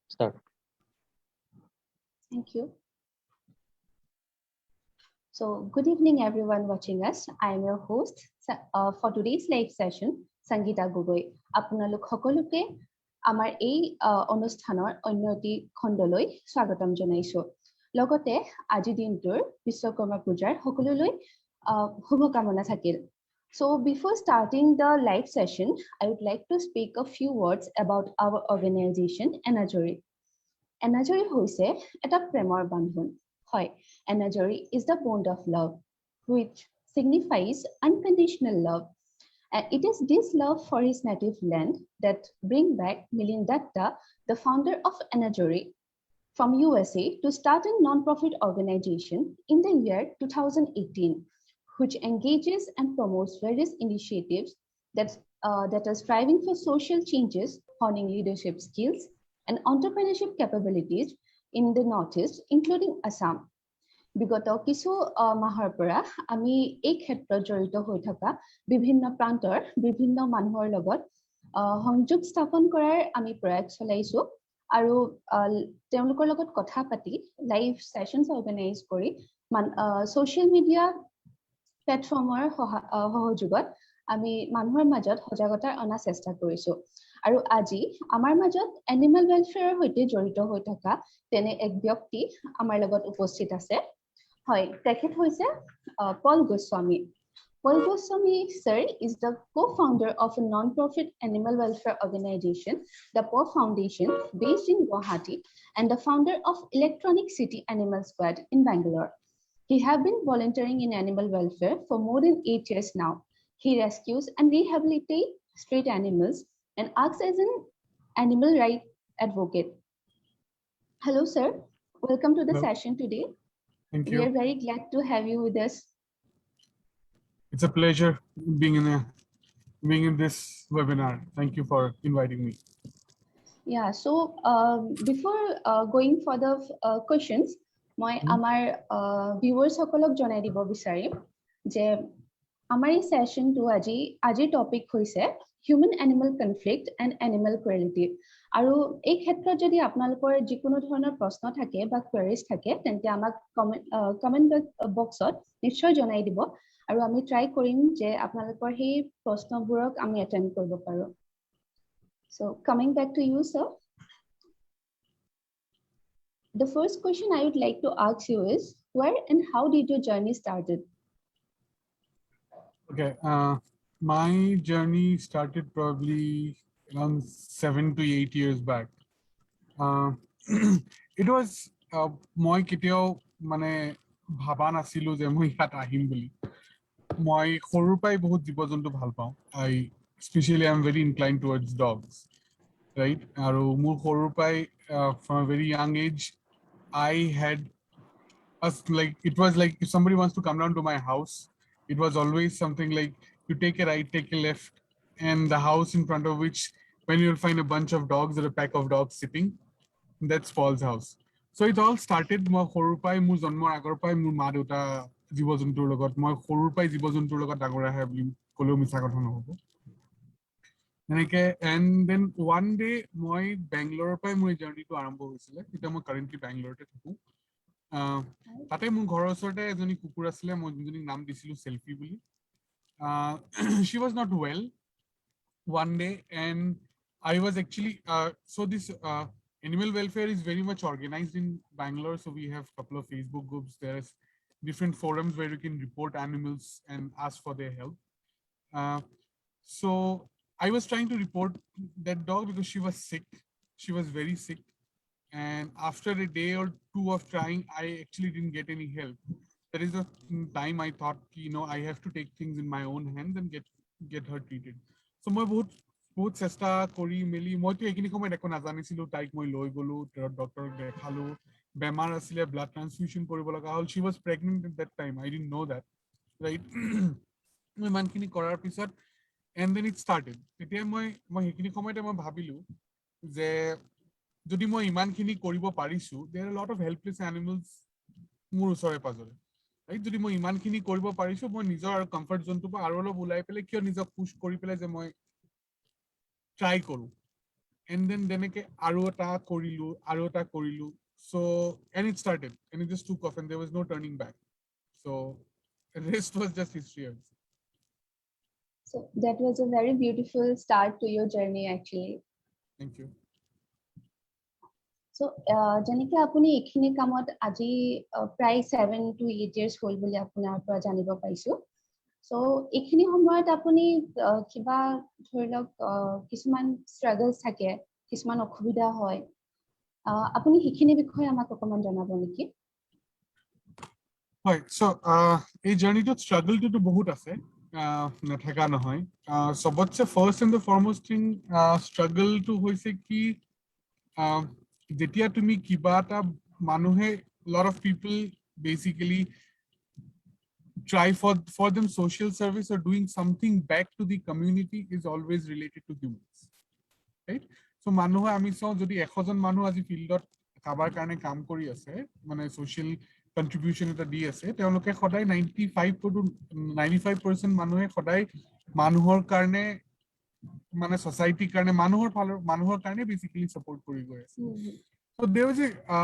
Start. Thank you. So, good evening, everyone watching us. I am your host for today's live session, Sangeeta Gogoi. আপোনালোক সকলোকে আমাৰ এই অনুষ্ঠানৰ অন্যটি খণ্ডলৈ স্বাগতম জনাইছো। লগতে আজি দিনটোৰ বিশ্বকৰ্মা পূজাৰ সকলোলৈ শুভকামনা থাকিল। So, before starting the live session, I would like to speak a few words about our organization, Enajori. Enajori হৈছে এটা প্ৰেমৰ বান্ধোন। হয়, Enajori is the bond of love, which signifies unconditional love. And it is this love for his native land that bring back Milindatta, the founder of Enajori, from USA to start a non-profit organization in the year 2018, which engages and promotes various initiatives that are striving for social changes, honing leadership skills, and entrepreneurship capabilities in the Northeast, including Assam. বিগত কিছু মাহৰ পৰা আমি এই ক্ষেত্ৰত জড়িত হৈ থকা বিভিন্ন প্ৰান্তৰ বিভিন্ন মানুহৰ লগত সংযোগ স্থাপন কৰাৰ আমি প্ৰয়াস চলাইছো আৰু তেওঁলোকৰ লগত কথা পাতি লাইভ সেশনছ অৰ্গানাইজ কৰি সোশ্যাল মিডিয়া প্লেটফৰ্মৰ সহযোগত আমি মানুহৰ মাজত সজাগতা অনা চেষ্টা কৰিছো আৰু আজি আমাৰ মাজত এনিমেল ওয়েলফেয়াৰৰ সৈতে জড়িত হৈ থকা তেনে এক ব্যক্তি আমাৰ লগত উপস্থিত আছে। হয়, তেখেত হৈছে Paul Goswami. Paul Goswami, sir, is the co-founder of a non-profit animal welfare organization, the Paul Foundation, based in Guwahati, and the founder of Electronic City Animal Squad in Bangalore. He has been volunteering in animal welfare for more than 8 years now. He rescues and rehabilitates street animals and acts as an animal rights advocate. Hello, sir. Welcome to the session today. Thank you. We are very glad to have you with us. It's a pleasure being in this webinar. Thank you for inviting me. Yeah, so before going for the questions, মই আমাৰ viewers সকলক জনাই দিব বিচাৰিম যে আমাৰ এই সেশনটো আজিৰ টপিক হৈছে human animal conflict and animal cruelty আৰু এই ক্ষেত্ৰত যদি আপোনালোকৰ যিকোনো ধৰণৰ প্ৰশ্ন থাকে বা কোৱেৰিজ থাকে তেন্তে আমাক কমেন্ট বক্সত নিশ্চয় জনাই দিব আৰু আমি ট্ৰাই কৰিম যে আপোনালোকৰ সেই প্ৰশ্নবোৰক আমি এটেণ্ড কৰিব পাৰো। So coming back to you, sir. The first question I would like to ask you is, where and how did your journey started? Okay, my journey started probably around 7 to 8 years back. It was মই কেতিয়াও মানে ভাবা নাছিলো যে মই ইয়াত আহিম বুলি। মই সৰুৰ পৰাই বহুত জীৱ-জন্তু ভাল পাওঁ। Especially I'm very inclined towards dogs, right? আৰু মোৰ সৰুৰ পৰাই from a very young age I had like it was like if somebody wants to come down to my house, it was always something like you take a right, take a left, and the house in front of which when you'll find a bunch of dogs or a pack of dogs sitting, that's Paul's house. So it all started মই সৰুৰ পৰাই মোৰ জন্মৰ আগৰ পৰাই মোৰ মা দেউতা জীৱ-জন্তুৰ লগত মই সৰুৰ পৰাই জীৱ-জন্তুৰ লগত ডাঙৰ আহে বুলি ক'লেও মিছা কথা নহ'ব। And then one day মই বেংগলোৰৰ পৰাই মোৰ জাৰ্নিটো আৰম্ভ হৈছিলে। এতিয়া মই কাৰেন্টলি বেংগলোৰতে থাকো। তাতে মোৰ ঘৰৰ ওচৰতে এজনী কুকুৰ আছিলে মই যোনজনীক নাম দিছিলো selfie bully. She was not well one day and I was actually so this animal welfare is very much organized in Bangalore, so we have a couple of Facebook groups. There's different forums where you can report animals and ask for their help. So I was trying to report that dog because she was sick. She was very sick. And after a day or two of trying, I actually didn't get any help. There is a time I thought, I have to take things in my own hands and get her treated. So মই বহুত চেষ্টা কৰি মেলি মইতো এইখিনি সময়ত একো নাজানিছিলো তাইক মই লৈ গলো ডক্টৰক দেখালো বেমাৰ আছিলে ব্লাড ট্ৰান্সফিউশন কৰিব লগা হ'ল she was pregnant at that time I didn't know that right মই মানখিনি কৰাৰ পিছত and then it started তেতিয়া মই এইখিনি সময়তে মই ভাবিলো যে যদি মই ইমানখিনি কৰিব পাৰিছো there are a lot of helpless animals মোৰ ওচৰে পাজৰে right যদি মই ইমানখিনি কৰিব পাৰিছো মই নিজৰ কমফৰ্ট জোনটো পৰা আৰু অলপ উলাই পেলে কিয় নিজক পুশ কৰি পেলে যে মই ট্রাই করু and then deneke aru eta korilu. So and it started and it just took off and there was no turning back. So the rest was just history, I would say. So that was a very beautiful start to your journey actually. Thank you. So যেনেকে আপুনি এইখিনি কামত আজি প্ৰায় 7 to 8 years হ'ল বুলি আপোনাৰ পৰা জানিব পাইছো। So এইখিনি সময়ত আপুনি কিবা ধৰি লওক কিছুমান struggles থাকে, কিছুমান অসুবিধা হয়, আপুনি সেইখিনি বিষয়ে আমাক অকমান জনাব নেকি? হয়, so এই জাৰ্নিটোত ষ্ট্ৰাগলটো বহুত আছে, নাথাকা নহয়। সবতছে first and the foremost thing ষ্ট্ৰাগলটো হৈছে কি যেতিয়া তুমি কিবা এটা মানুহে lot of people basically try for them social service or doing something back to the community is always related to humans, right? So মানুহে আমি চাও যদি 100 জন মানুহ আজি ফিল্ডত কাবাৰ কাৰণে কাম কৰি আছে মানে সোশ্যাল কন্ট্ৰিবিউশন এটা দি আছে তেওঁলোকে সদায় 95% মানুহে সদায় মানুহৰ কাৰণে মানে সোসাইটিৰ কাৰণে মানুহৰ কাৰণে বেসিক্যালি সাপোর্ট কৰি গৈ আছে। So there was a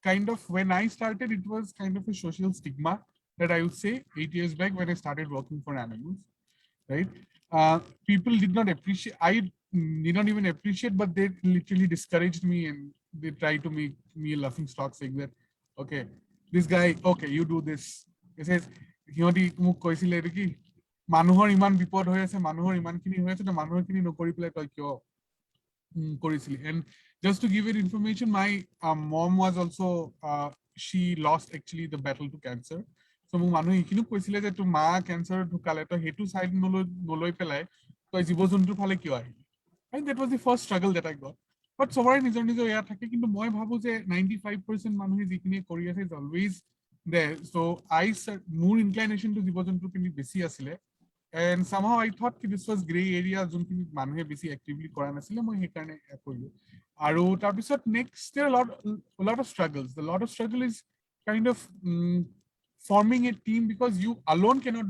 kind of when I started it was kind of a social stigma that I would say 8 years back when I started working for animals, right? People did not appreciate, I did not even appreciate, but they literally discouraged me and they tried to make me a laughing stock saying that, okay, this guy, okay, you do this. He says, সিহঁতি মোক কৈছিলে এইটো কি মানুহৰ ইমান বিপদ হৈ আছে মানুহৰ ইমানখিনি হৈ আছে তো মানুহৰখিনি নকৰি পেলাই তই কিয় কৰিছিলি। And just to give you information, my mom was also she lost actually the battle to cancer. So মোক মানুহে এইখিনিও কৈছিলে যে তোৰ মা কেঞ্চাৰ ঢুকালে তই সেইটো চাইড নলৈ পেলাই তই জীৱ জন্তুৰ ফালে কিয় আহিলি। And that was the first struggle that I got. But সবৰে নিজৰ নিজৰ এয়া থাকে কিন্তু মই ভাবো যে 95% মানুহে যিখিনি কৰি আছে is always there. So মোৰ inclination to জীৱ জন্তুৰ পিনে বেছি আছিলে and somehow I thought this was gray area যোনখিনি মানুহে বেছি actively কৰা নাছিলে মই সেইকাৰণে কৰিলো। আৰু তাৰপিছত next there are a lot of struggles. The lot of struggle is kind of forming a team because you alone cannot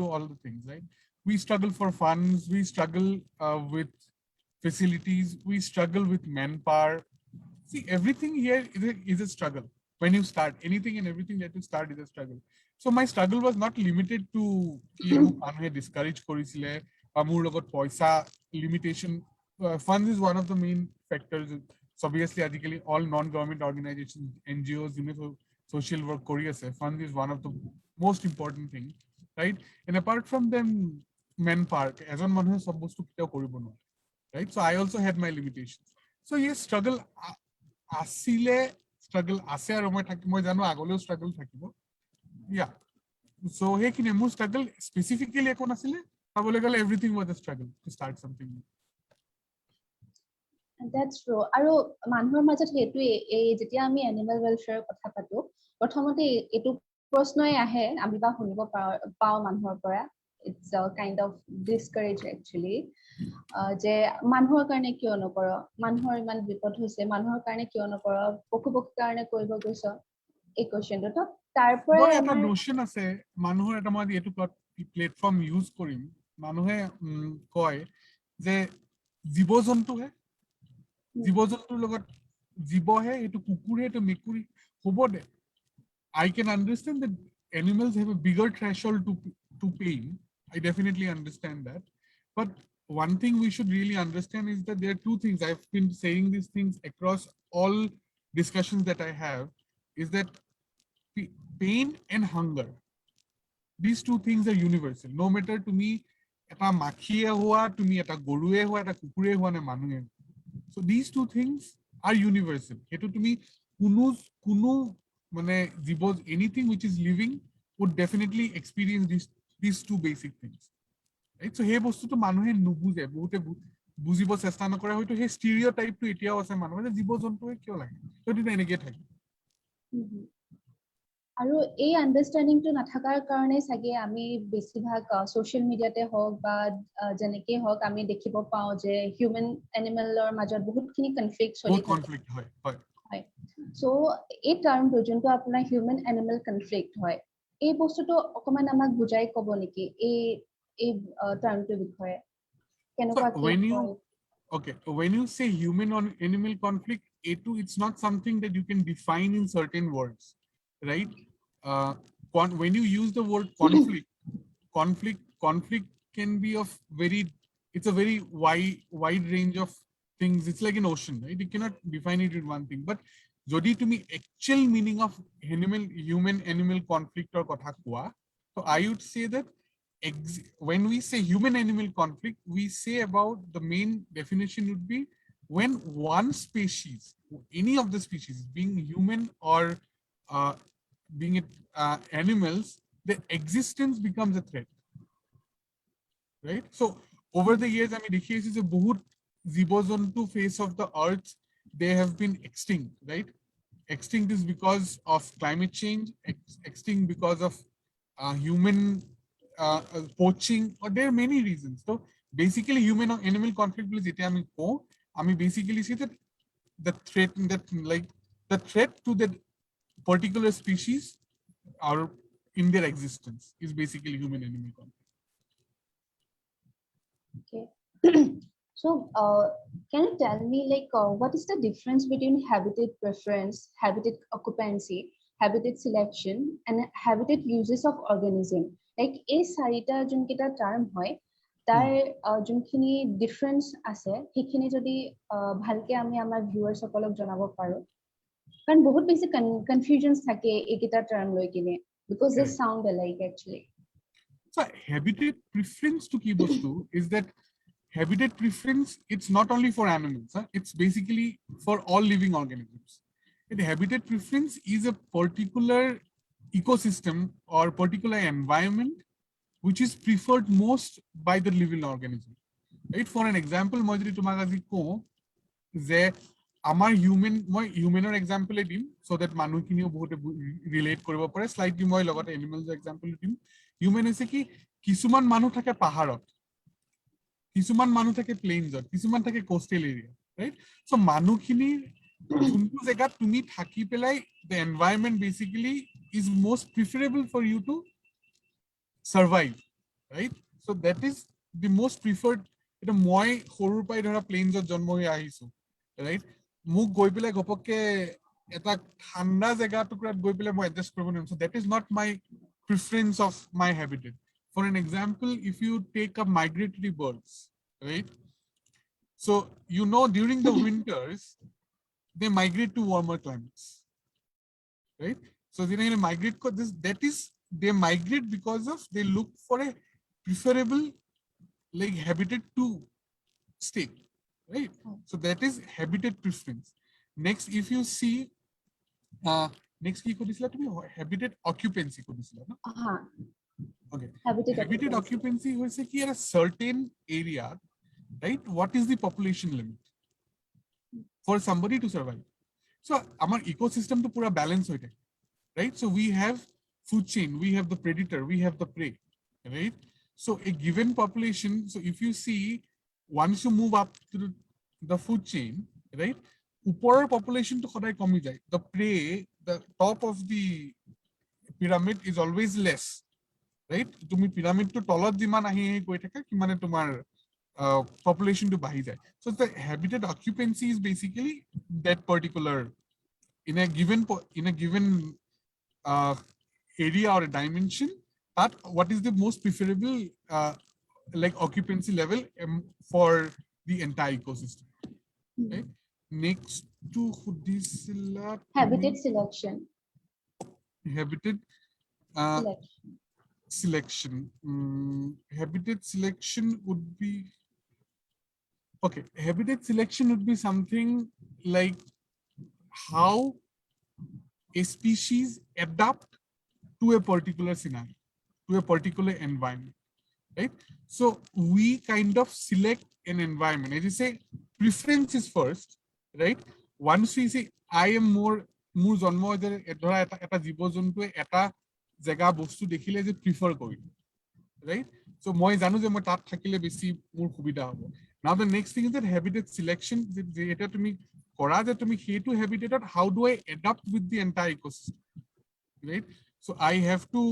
do all the things, right? We struggle for funds, we struggle with facilities, we struggle with manpower. See, everything here is a struggle. When you start anything and everything that you start is a struggle. So my struggle was not limited to discourage korisile amur logot paisa limitation. Funds is one of the main factors. So obviously adikali all non-government organizations, NGOs, social work kori ase, fund is one of the most important thing, right? And apart from them manpower ejon manuhe sob bostu kitao koribo no, right? So I also had my limitations. So yes, struggle asile struggle ase aru moi jano agoleo struggle thakibo, yeah. So heikine মোৰ struggle specifically ekon asile abole gale everything was a struggle to start something new. That's true. আৰু মানুহৰ মাজত হেতু এই যেতিয়া আমি animal welfare কথা পাতো প্ৰথমতে এটো প্ৰশ্নই আহে আমি বা শুনিব পাও মানুহৰ পৰা, it's a kind of discourage actually যে মানুহৰ কাৰণে কিয় নকৰ, মানুহৰ ইমান বিপদ হৈছে মানুহৰ কাৰণে কিয় নকৰ, পশুপক্ষীৰ কাৰণে কৰিব গৈছ, এই কোৱেশ্চনটো তো তাৰ পৰাই এটা নোশন আছে মানুহৰ এটা মই এটো প্ল্যাটফর্ম ইউজ কৰিম মানুহে কয় যে জীৱ জন্তুহে জীৱ জন্তুৰ লগত জীৱহে এটো কুকুৰহে এটো মেকুৰী হ'ব দে। I can understand that animals have a bigger threshold to pain. I definitely understand that. But one thing we should really understand is that there are two things. I've been saying these things across all discussions that I have, is that pain and hunger. These two things are universal. No matter to me, eta makhiye hua, to me eta gorue hua, eta kukure hua ne manuhe. So these two things are universal. Eto to me, kunu mane jibos anything which is living would definitely experience these two basic things, right? So hey bostu to manuhe nubuje bohute bujibo chesta nokore hoyto he stereotype to etiao ase manuhe je jibo jontu kyo lage to dina enege thake আৰু এই আন্ডাৰষ্টেণ্ডিংটো নাথাকাৰ কাৰণে চাগে আমি বেছিভাগ social মিডিয়াতে হওক বা যেনেকৈ হওক আমি দেখিব পাওঁ যে হিউমেন এনিমেলৰ মাজত বহুতখিনি কনফ্লিক্ট চলি থাকে। হয়, সো এই টাৰ্মটো যোনটো আপোনাৰ হিউমেন এনিমেল কনফ্লিক্ট হয় এই বস্তুটো অকমান আমাক বুজাই ক'ব নেকি এই টাৰ্মটোৰ বিষয়ে কেনেকুৱা কি হয়? Okay, when you say human on animal conflict, A2, it's not something that you can define in certain words, right? Uh, when you use the word conflict can be of it's a very wide range of things. It's like an ocean, right? You cannot define it in one thing. But jodi tumi actual meaning of human animal conflict or kotha koa, so I would say that when we say human animal conflict, we say about the main definition would be when one species, any of the species, being human or uh, being it animals, the existence becomes a threat, right? So over the years, I mean, is a bahut জীৱ-জন্তু face of the earth, they have been extinct, right? Extinct is because of climate change, extinct because of human poaching, or there are many reasons. So basically, human or animal conflict is I mean, basically say that the threat the threat to that particular species or in their existence is basically human animal conflict. Okay. So, can you tell me, like, what is the difference between habitat preference, habitat occupancy, habitat selection, and habitat uses of organism? Like, এই চাৰিটা যোনকেইটা term হয়, তাৰ যোনখিনি difference আছে, সেইখিনি যদি ভালকে আমি আমাৰ ভিউৱাৰ্ছ সকলক জনাব পাৰো। কাৰণ বহুত বেছি কনফিউজনছ থাকে এইকেইটা টাৰ্ম লৈ কিনে, because they sound alike actually. So habitat preference to key is that habitat preference, it's not only for animals, it's basically for all living organisms. And habitat preference is a particular ecosystem or particular environment which is preferred most by the living organism. Right? For an example, মই যদি তোমাক আজি কওঁ যে আমাৰ হিউমেনৰ example দিম so that মানুহখিনিও বহুত ৰিলেট কৰিব পাৰে, স্লাইটলি মই লগতে এনিমেলছৰ এক্সাম্পল দিম। হিউমেন হৈছে কি কিছুমান মানুহ থাকে পাহাৰত, কিছুমান মানুহ থাকে প্লেইনছত, কিছুমান থাকে কোষ্টেল এৰিয়া, ৰাইট? সো মানুহখিনি যোনটো জেগাত তুমি থাকি পেলাই the environment basically is most preferable for you to survive, right? So that is the most preferred. এটা মই সৰুৰ পৰাই ধৰা প্লেইনছত জন্ম হৈ আহিছো, ৰাইট? মোক গৈ পেলাই ঘপককে এটা ঠাণ্ডা জেগা টুকুৰাত গৈ পেলাই মই এডজাষ্ট কৰিব নোৱাৰিম। So that is not my preference of my habitat. For an example, if you take up migratory birds, right? So you know during the winters they migrate to warmer climates, right? So they migrate they migrate because of they look for a preferable like habitat to stay, right? So that is habitat preference. Next, if you see next কি কৰিছিলা তুমি habitat occupancy কৰিছিলা না? Okay, habitat occupancy হৈছে কি a certain area, right? What is the population limit for somebody to survive? So our ecosystem to pura balance হৈ থাকে, right? So we have food chain, we have the predator, we have the prey, right? So a given population, so if you see once you move up to the food chain, right, upper population to সদায় কমি যায়, the prey, the top of the pyramid is always less, right? তুমি pyramid to তলত যিমান আহি গৈ থাকে কিমানে তোমাৰ population to বাঢ়ি যায়. So the habitat occupancy is basically that particular in a given area or a dimension, that what is the most preferable like occupancy level for the entire ecosystem. Okay? Next to habitat selection. Habitat selection. Habitat selection would be okay. Habitat selection would be something like how a species adapt to a particular scenario, to a particular environment, right? So we kind of select an environment. As you say, preference is first, right? Once we say, I am more জন্ম ধৰা এটা জীৱ জন্তুৱে এটা জেগা বস্তু দেখিলে যে প্ৰিফাৰ কৰিম, right? So মই জানো যে মই তাত থাকিলে বেছি মোৰ সুবিধা হ'ব। Now the next thing is that habitat selection, যে এটা তুমি কৰা যে তুমি সেইটো habitat, how do I adapt with the entire ecosystem, right? So I have to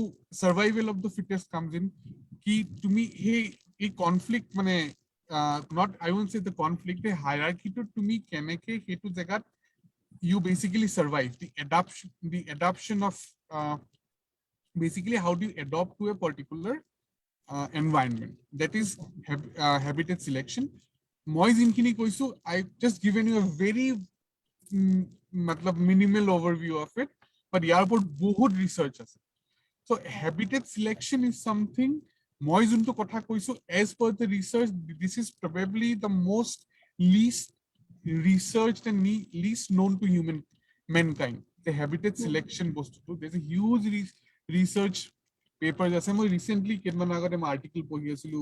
survival of the fittest comes in. Ki tumi hey conflict mane not I won't say the conflict, the hierarchy to me keneke hetu jagat you basically survive the adoption of basically how do you adopt to a particular environment, that is habitat selection. Moi jinkhini koisu I just given you a very matlab minimal overview of it, but yaar upor bahut research ase. So habitat selection is something moi junto kotha koisu as per the research this is probably the most least researched and least known to mankind, the habitat selection bostu. There's a huge research papers আছে মই recently কেইমান আগতে article পঢ়ি আছিলো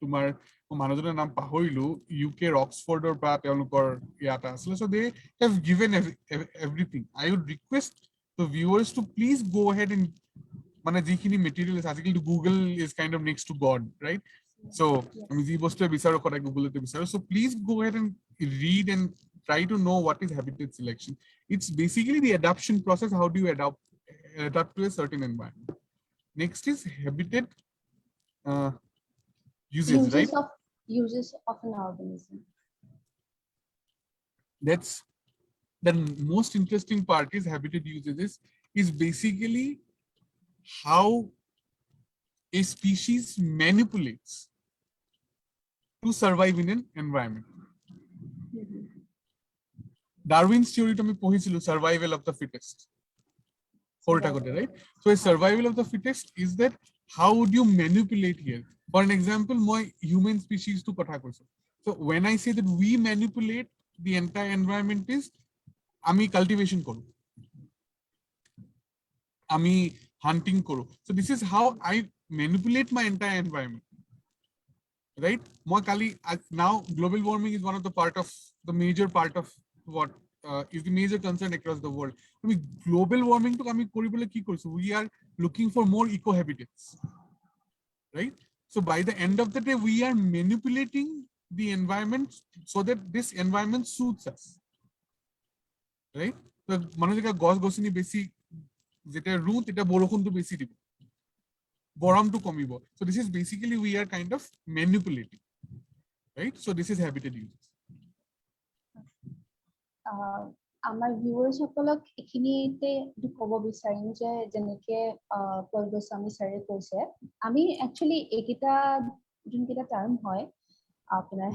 তোমাৰ মানুহজনৰ নাম পাহৰিলো UK অক্সফৰ্ডৰ পৰা তেওঁলোকৰ ইয়াত আছিল so they have given everything. I would request the viewers to please go ahead and মানে যিখিনি মেটেৰিয়েল আছে আজিকালি Google is kind of next to god, right? So আমি যি বস্তু বিচাৰো সদায় গুগলতে বিচাৰো, so please go ahead and read and try to know what is habitat selection. It's basically the adaptation process, how do you adapt to a certain environment. Next is habitat uses, right? Uses of an organism. That's the most interesting part is habitat uses is basically how a species manipulates to survive in an environment. Darwin's theory to me pohichilo survival of the fittest. Right? So a survival of the fittest is that how would you manipulate here? For an example, my human species to kotha koiso. So when I say that we manipulate the entire environment is ami cultivation koru, ami hunting koru. So this is how I manipulate my entire environment, right? Moi kali now global warming is one of the major part of what is the major concern across the world. I mean, global warming to kami koribole ki korisu, we are looking for more eco habitats, right? So by the end of the day we are manipulating the environment so that this environment suits us, right? So manojika gos gosini besi jeta root eta borokhon to besi dibo, boram to komibo. So this is basically we are kind of manipulating, right? So this is habitat uses. আমাৰ ভিউৱাৰ্স সকলক এখিনিতে ক'ব বিচাৰিম যে যেনেকে পল গোস্বামী ছাৰে কৈছে আমি actually এইকেইটা যোনকেইটা টাৰ্ম হয় আপোনাৰ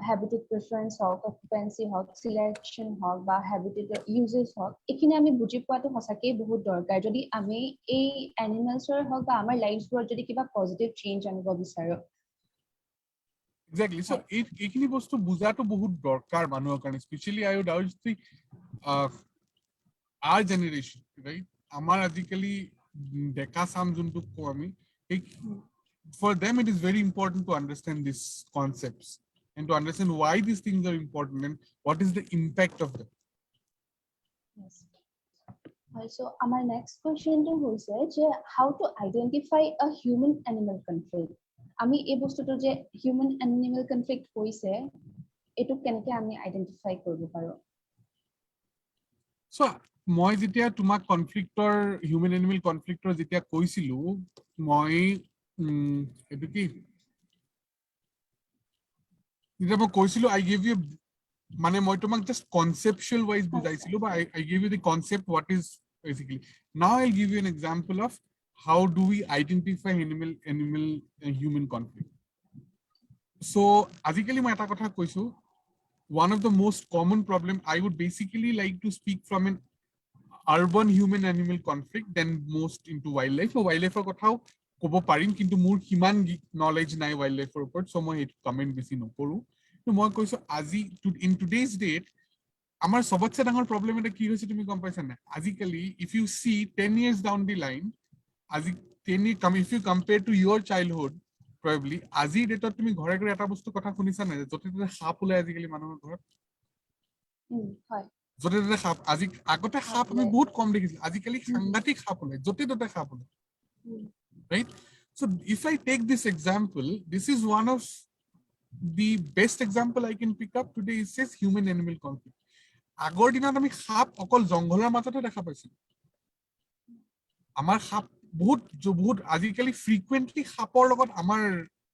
হ্যাবিটেট প্ৰিফাৰেন্স হওক, অকুপেন্সি হওক, সিলেকশন হওক বা হ্যাবিটেট ইউজেস হওক, এইখিনি আমি বুজি পোৱাটো সঁচাকৈ বহুত দৰকাৰ যদি আমি এই এনিমেলছৰ হওক বা আমাৰ লাইফছবোৰত যদি কিবা পজিটিভ চেঞ্জ আনিব বিচাৰো। Exactly. So এইখিনি বস্তু বুজাটো বহুত দৰকাৰ মানুহৰ কাৰণে, specially I would urge the our generation, right? Amar আজিকালি ডেকা চাম যোনটো কওঁ আমি, for them it is very important to understand these concepts and to understand why these things are important and what is the impact of them. Yes. So our next question is how to identify a human animal conflict. আমি এই বস্তুটো যে human animal conflict হৈছে এটো কেনেকৈ আমি identify কৰিব পাৰো? So মই যেতিয়া তোমাক কনফ্লিক্টৰ হিউম্যান এনিমেল কনফ্লিক্টৰ যেতিয়া কৈছিলো মই এটো কি যেতিয়া মই কৈছিলো I gave you মানে মই তোমাক just conceptual wise বুজাইছিলো বা I gave you the concept what is basically. Now I'll give you an example of how do we identify animal and human conflict. So আজিকালি মই এটা কথা কৈছো, one of the most common problem I would basically like to speak from an urban human animal conflict than most into wildlife. So wildlife কথাও ক'ব পাৰিম কিন্তু মোৰ কিমান knowledge নাই wildlife ওপৰত, so মই এটা কমেন্ট বেছি নকৰো। তো মই কৈছো আজি in today's date আমাৰ সবতছে ডাঙৰ প্ৰবলেম এটা কি হৈছে তুমি গম পাইছা না? আজিকালি if you see 10 years down the line, আজি 10 if you compare to your childhood, probably আজি ডেটত তুমি ঘৰে ঘৰে এটা বস্তু কথা শুনিছা না যতে ততে সাপ ওলাই আজিকালি মানুহৰ ঘৰত? হয়, যতে ততে সাপ। আজি আগতে সাপ আমি বহুত কম দেখিছিলো, আজিকালি সাংঘাতিক সাপ ওলাই, যতে ততে সাপ ওলাই, right? So if I take this example, this is one of the best example I can pick up today. It says human animal conflict. আগৰ দিনত আমি সাপ অকল জংঘলৰ মাজতে দেখা পাইছিলো, আমাৰ সাপ বহুত আজিকালি ফ্ৰিকুৱেন্টলি সাপৰ লগত আমাৰ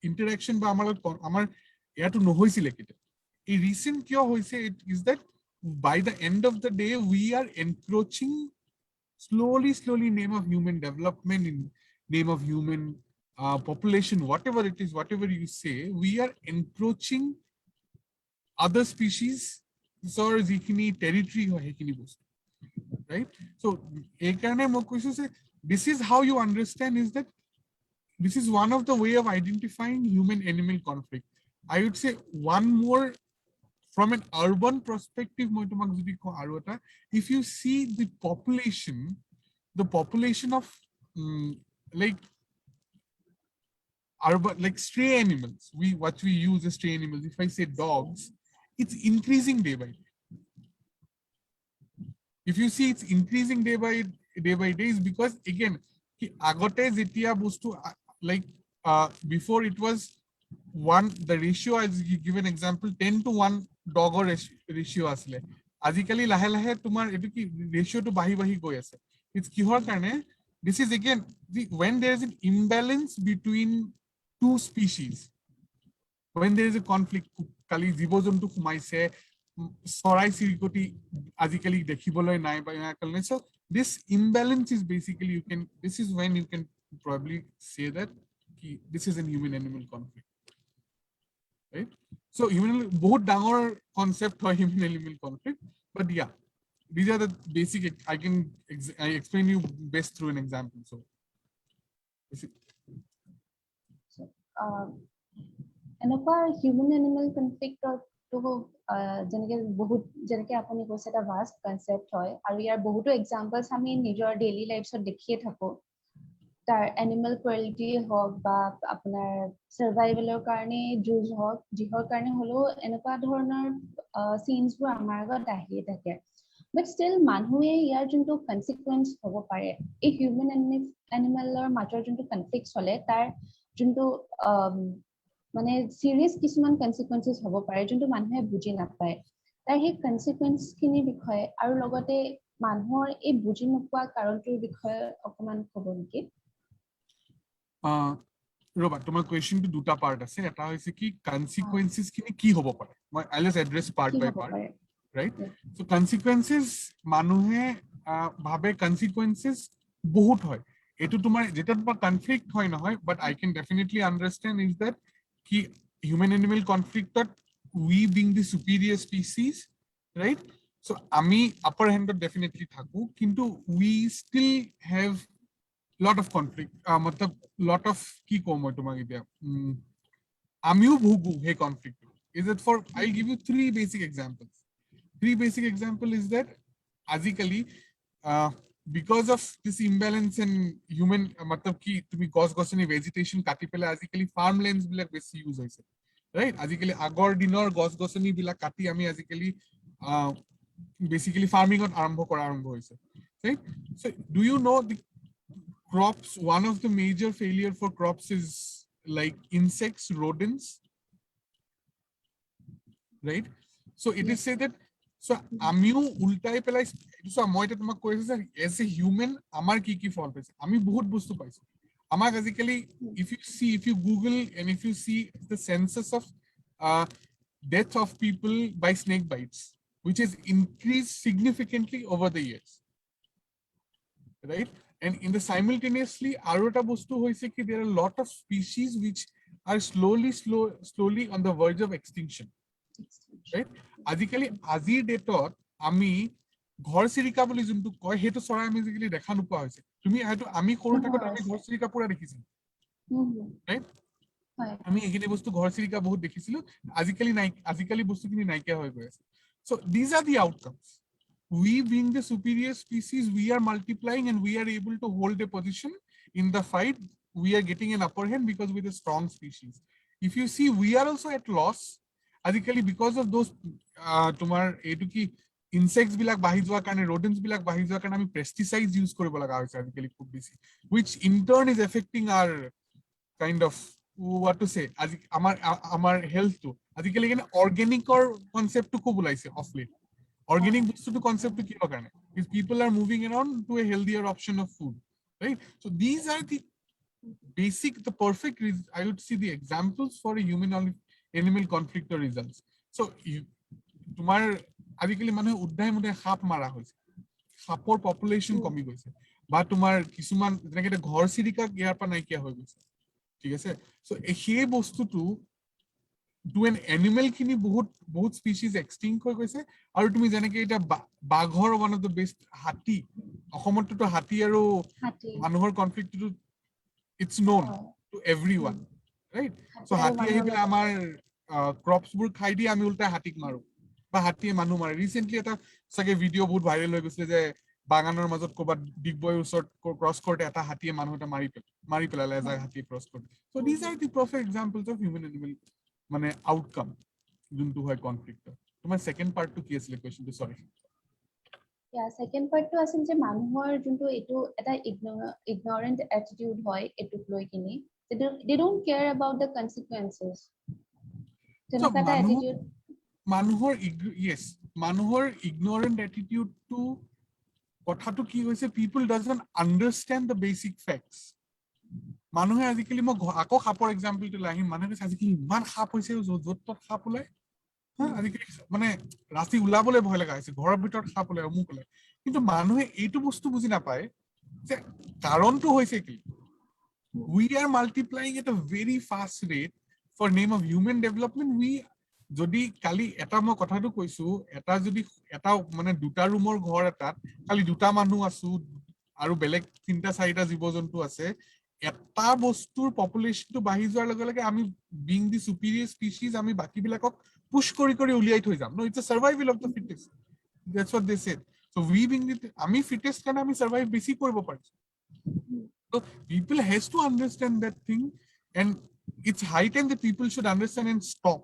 ইন্টাৰেকশন বা আমাৰ ইয়াতো নহৈছিলে কেতিয়া এই রিসেন্ট কিয় হৈছে it is that by the end of the day we are encroaching slowly name of human development, in name of human population, whatever it is, whatever you say, we are encroaching other species or যিখিনি territory হয় সেইখিনি বস্তু, right? So এই কাৰণে মই কৈছো যে this is how you understand is that this is one of the way of identifying human animal conflict. I would say one more from an urban perspective, মই তোমাক যদি কওঁ আৰু এটা, if you see the population of like urban, like stray animals, what we use as stray animals, if I say dogs, it's increasing day by day. If you see it's increasing day by day is because again agote jetia bostu like before it was one, the ratio, as you give an example 10 to 1 dog or ratio asle azikali lahe lahe tumar etu ki ratio to bahi goi ase. It's kihor karone, this is again when there is an imbalance between two species, when there is a conflict, kali jibo jontu khumaise চৰাই চিৰিকটি আজিকালি দেখিবলৈ নাই বা ইয়াৰ, so this imbalance is basically this is when you can probably say that this is a human animal conflict, right? So human বহুত ডাঙৰ concept হয় human animal conflict, but yeah, these are the basic, I explain you best through an example. So এনেকুৱা human animal কনফ্লিক্টটো যেনেকে আপুনি কৈছে এটা vast concept হয় আৰু ইয়াৰ বহুতো এক্সাম্পলছ আমি নিজৰ ডেইলি লাইফছত দেখিয়ে থাকো। তাৰ এনিমেল ক্ৰুৱেলিটি হওক বা আপোনাৰ চাৰ্ভাইভেলৰ কাৰণে যুঁজ হওক, যিহৰ কাৰণে হ'লেও এনেকুৱা ধৰণৰ চিনছবোৰ আমাৰ আগত আহিয়ে থাকে। বাট ষ্টিল মানুহে ইয়াৰ যোনটো কনচিকুৱেঞ্চ হ'ব পাৰে, এই হিউমেন এনিমেলৰ মাজৰ যোনটো কনফ্লিক্ট চলে তাৰ যোনটো মানে চিৰিয়াছ কিছুমান কনচিকুৱেঞ্চেছ হ'ব পাৰে যোনটো মানুহে বুজি নাপায়। তাৰ সেই কনচিকুৱেঞ্চখিনিৰ বিষয়ে আৰু লগতে মানুহৰ এই বুজি নোপোৱা কাৰণটোৰ বিষয়ে অকণমান ক'ব নেকি? ৰবা, তোমাৰ কুৱেশ্যনটো দুটা পাৰ্ট আছে। এটা হৈছে কি কনচিকুৱেঞ্চেছ খিনি কি হ'ব পাৰে, মই I just address part by part, right? So consequences মানুহে ভাবে কনচিকুৱেঞ্চেছ বহুত হয়। এটো তোমাৰ যেটা তোমাৰ কনফ্লিক্ট হয় নহয়, but I can definitely understand is that কি হিউম্যান এনিমেল কনফ্লিক্টত we being the superior species, right? So আমি আপাৰ হ্যান্ডত ডেফিনেটলি থাকো, কিন্তু we still have lot of conflict, matlab lot of ki ko moi tomak etia amiu bhugu he conflict. Is it for, I'll give you three basic examples. Is that azikali because of this imbalance in human matlab ki tumi gosgosani vegetation kati pele azikali farmlands bilak beshi use hoise, right? Azikali agor dinor gosgosani bilak kati ami azikali basically farming on arambho hoise, right? So do you know the crops, one of the major failure for crops is like insects, rodents, right? So it is said that, so amiu ultai pelai, so moi ta tomak koise sir, as a human amar ki fault hoise, ami bahut bostu paise amar basically. If you google and if you see the census of death of people by snake bites, which has increased significantly over the years, right? And in the simultaneously arota bostu hoise ki there are a lot of species which are slowly on the verge of extinction, right? Azikali azir datot ami ghor sirika boli juntu koy hetu sorai ami azikali dekha nupua hoise. Tumi hetu ami koru thakot ami ghor sirika pura dekhisi, right? আমি এখিনি বস্তু ঘৰ চিৰিকা বহুত দেখিছিলো, আজিকালি বস্তুখিনি নাইকিয়া হৈ গৈ আছে। So these are the outcomes. We being the superior species, we are multiplying and we are able to hold a position in the fight. We are getting an upper hand because we're a strong species. If you see, we are also at loss আজিকালি because of those তোমাৰ এটো কি insects bilak bahi joa karone, rodents bilak bahi joa karone ami pesticides use koribo laga hoise আজিকালি খুব বেছি, which in turn is affecting our kind of what to say আমার health to আজিকালি এখানে organic or concept to খুব ওলাইছে of late. Organic bostu concept to kiho karone is people are moving around to a healthier option of food, right? So these are the basic, the perfect, I would see the examples for a animal conflict results. So তোমাৰ আজিকালি মানুহে উদ্ধাই মুদ্ধাই সাপ মাৰা হৈছে, সাপৰ population কমি গৈছে, বা তোমাৰ কিছুমান যেনেকে ঘৰ চিৰিকা ইয়াৰ পৰা নাইকিয়া হৈ গৈছে, ঠিক আছে। চ' সেই বস্তুটো টু এন এনিমেল খিনি বহুত স্পিচিজ এক্সটিংক্ট হৈ গৈছে। আৰু তুমি যেনেকে এতিয়া বাঘৰ ওৱান অফ দ্য বেষ্ট, হাতী, অসমততো হাতী আৰু মানুহৰ কনফ্লিক্টটো it's known to everyone, right? So' হাতী আহি পেলাই আমাৰ ক্ৰপছবোৰ খাই দিয়ে, আমি উল্টাই হাতীক মাৰো, বা হাতীয়ে মানুহ মাৰে। ৰিচেণ্টলি এটা চাগে ভিডিঅ' বহুত ভাইৰেল হৈ গৈছিলে যে বাগানৰ মাজত ক'ৰবাত ডিগবৈৰ ওচৰত ক্ৰছ কৰোতে এটা হাতীয়ে মানুহ এটা মাৰি পেলালে, এজাক হাতীয়ে ক্ৰছ কৰোতে। চ' these are the perfect examples of human animal মানে আউটকাম যোনটো হয় কনফ্লিক্টৰ। তোমাৰ সেকেন্ড পাৰ্টটো কি আছিলে কোৱেশ্চনটো? সৰি। সেকেন্ড পাৰ্টটো আছিল যে মানুহৰ যোনটো এইটো এটা ignorant attitude হয় এইটোক লৈ কিনি, they don't care about the consequences. তেনেকুৱা এটা attitude মানুহৰ ignorant attitude to কথাটো কি হৈছে, people doesn't understand the basic facts. মানুহে আজিকালি, মই আকৌ সাপৰ এক্সাম্পলটো লৈ আহিম, মানুহে আজিকালি ইমান সাপ হৈছে, য'ত ত'ত সাপ ওলাই, আজিকালি মানে ৰাতি ওলাবলৈ ভয় লগা হৈছে, ঘৰৰ ভিতৰত সাপ ওলাই, অমুক ওলাই। কিন্তু মানুহে এইটো বস্তু বুজি নাপায় যে কাৰণটো হৈছে কি, we are multiplying at a very fast rate for name of human development. যদি কালি এটা মই কথাটো কৈছো, এটা মানে দুটা ৰুমৰ ঘৰ এটাত কালি দুটা মানুহ আছো আৰু বেলেগ 3-4টা জীৱ-জন্তু আছে, এটা বস্তুৰ পপুলেশ্যনটো বাঢ়ি যোৱাৰ লগে লগে আমি বিং দি সুপিৰিয়ৰ স্পিচিজ, আমি বাকিবিলাকক পুশ কৰি উলিয়াই থৈ যাম। No, it's a survival of the fittest, that's what they said. So we being the, আমি ফিটেষ্ট কাৰণে আমি সাৰ্ভাইভ বেছি কৰিব পাৰিছো। So people has to understand that thing, and it's high time that people should understand and stop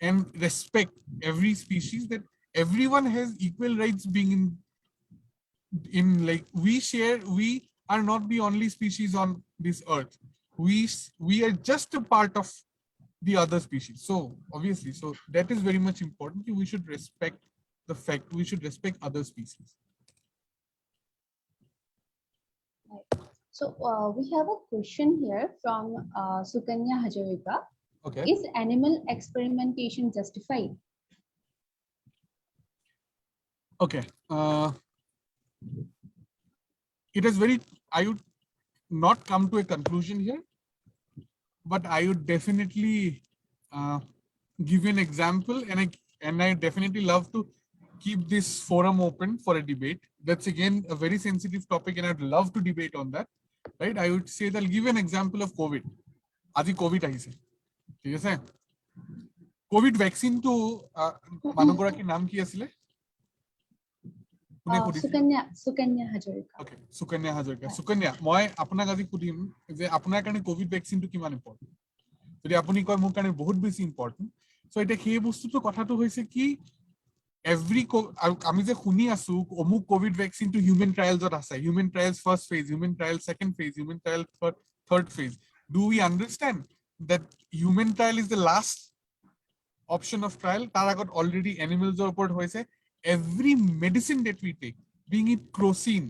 and respect every species, that everyone has equal rights being in like we are not the only species on this earth. We are just a part of the other species. So obviously, so that is very much important. We should respect the fact, we should respect other species. So we have a question here from Sukanya Hajarika. Okay. Is animal experimentation justified? Okay. It is very, I would not come to a conclusion here, but I would definitely give you an example, and I definitely love to keep this forum open for a debate. That's again a very sensitive topic, and I'd love to debate on that, right? I would say that I'll give you an example of COVID. Adi COVID ahise, thik ase? COVID vaccine to manugora ki naam ki asile? Sukanya Hajarika. Okay, Sukanya Hajarika. Sukanya, মই আপোনাক আজি সুধিম যে আপোনাৰ কাৰণে Covid ভ্যাকচিনটো কিমান important. যদি আপুনি কয় মোৰ কাৰণে বহুত বেছি ইম্পৰ্টেন্ট, সো এটা সেই বস্তুটো কথাটো হৈছে কি, আমি যে শুনি আছো অমুক কোভিড ভ্যাকচিনটো হিউম্যান ট্রায়ালছত আছে, human trials first phase, human trial second phase, human trial third phase. Do we understand that human trial is the last option of trial? তার আগত অলরেডি অ্যানিমেলসৰ ওপৰত হৈছে। Every medicine that we take, being it crocin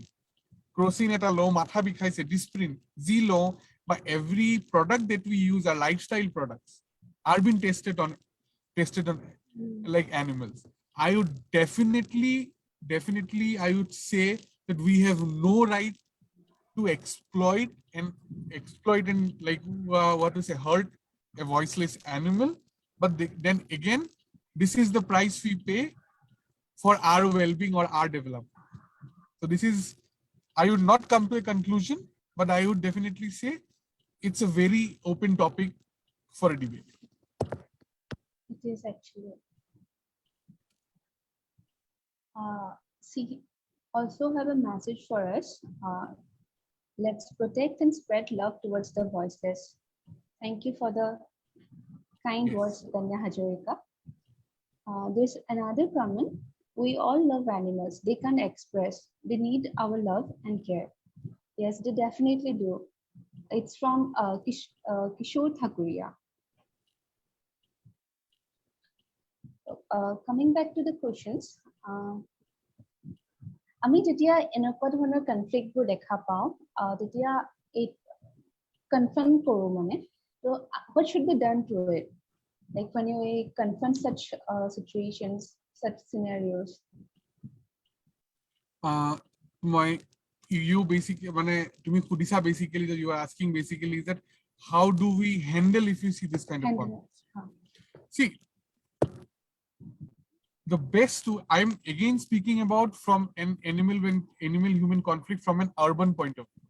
eta low, matha bikhaise, disprin, z low, but every product that we use, our lifestyle products, are being tested on like animals. I would definitely I would say that we have no right to exploit and like what to say, hurt a voiceless animal. But then again, this is the price we pay for our well-being or our development. So this is, I would not come to a conclusion, but I would definitely say it's a very open topic for a debate. It is actually. See, also have a message for us. Let's protect and spread love towards the voiceless. Thank you for the kind words, Sukanya Hajarika. There's another comment. We all love animals. They can't express. They need our love and care. Yes, they definitely do. It's from Kishore Thakuria. Coming back to the questions, আমি যেতিয়া এনেকুৱা ধৰণৰ কনফ্লিক্টবোৰ দেখা পাওঁ, তেতিয়া এই confirm কৰোঁ মানে, তো what should be done to it? Like when you confront such situations, such scenarios. You basically, basically that you are asking basically is that how do we handle if you see this kind of conflicts? See, the best to, I'm again speaking about from an animal human conflict from an urban point of view,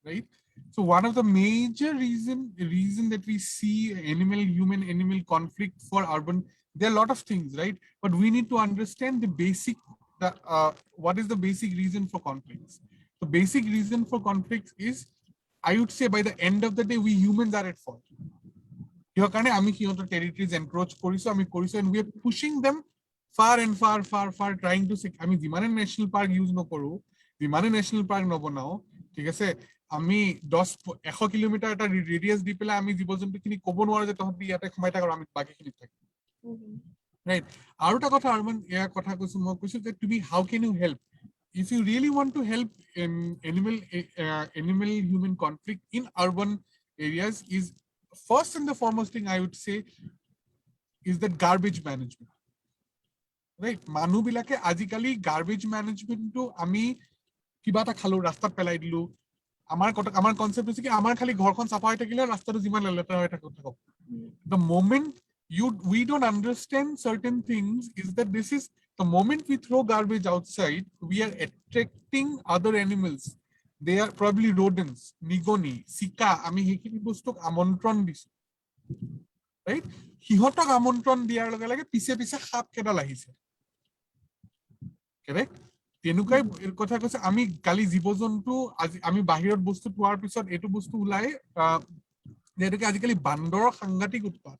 right? So one of the major reason that we see animal conflict for urban, there are a lot of things, right? But we need to understand the basic, what is the basic reason for conflicts. The basic reason for conflicts is, I would say by the end of the day, we humans are at fault. Territories encroach and we are pushing them far and far, trying to say, I mean, the national park use no koro, the national park no banao, ঠিক আছে আমি 10 kilometre এটা radius দি পেলে আমি জীবজন্তুখিনি ক'ব নোৱাৰো যে তহঁতি ইয়াতে সোমাই থাক আৰু আমি বাকিখিনি থাকিম, ৰাইট? আৰু এটা কথা আৰমান এয়া কথা কৈছো, মই কৈছো যে তুমি how can you help if you really want to help animal human conflict in urban areas is first and the foremost thing I would say is that garbage management, right? Manu bilake ajikali garbage management to ami kiba ta khalu rastat pelai dilu, আমার concept হচ্ছে কি আমার খালি ঘরখন সাফা হয়ে থাকিলে রাস্তাটো যিমান লেতেৰা হৈ থাকক। The moment we don't understand certain things is that this is the moment we throw garbage outside, we are attracting other animals. They are probably rodents, nigoni, sika, আমি সেইখিনি বস্তুক আমন্ত্ৰণ দিছো, right? সিহঁতক আমন্ত্ৰণ দিয়াৰ লগে লগে পিছে পিছে সাপ কেডাল আহিছে, correct? তেনেকুৱাই কথা কৈছে, আমি কালি জীৱ-জন্তু আজি আমি বাহিৰত বস্তু পোৱাৰ পিছত এইটো বস্তু ওলাই যেনেকৈ আজিকালি বান্দৰৰ সাংঘাতিক উৎপাত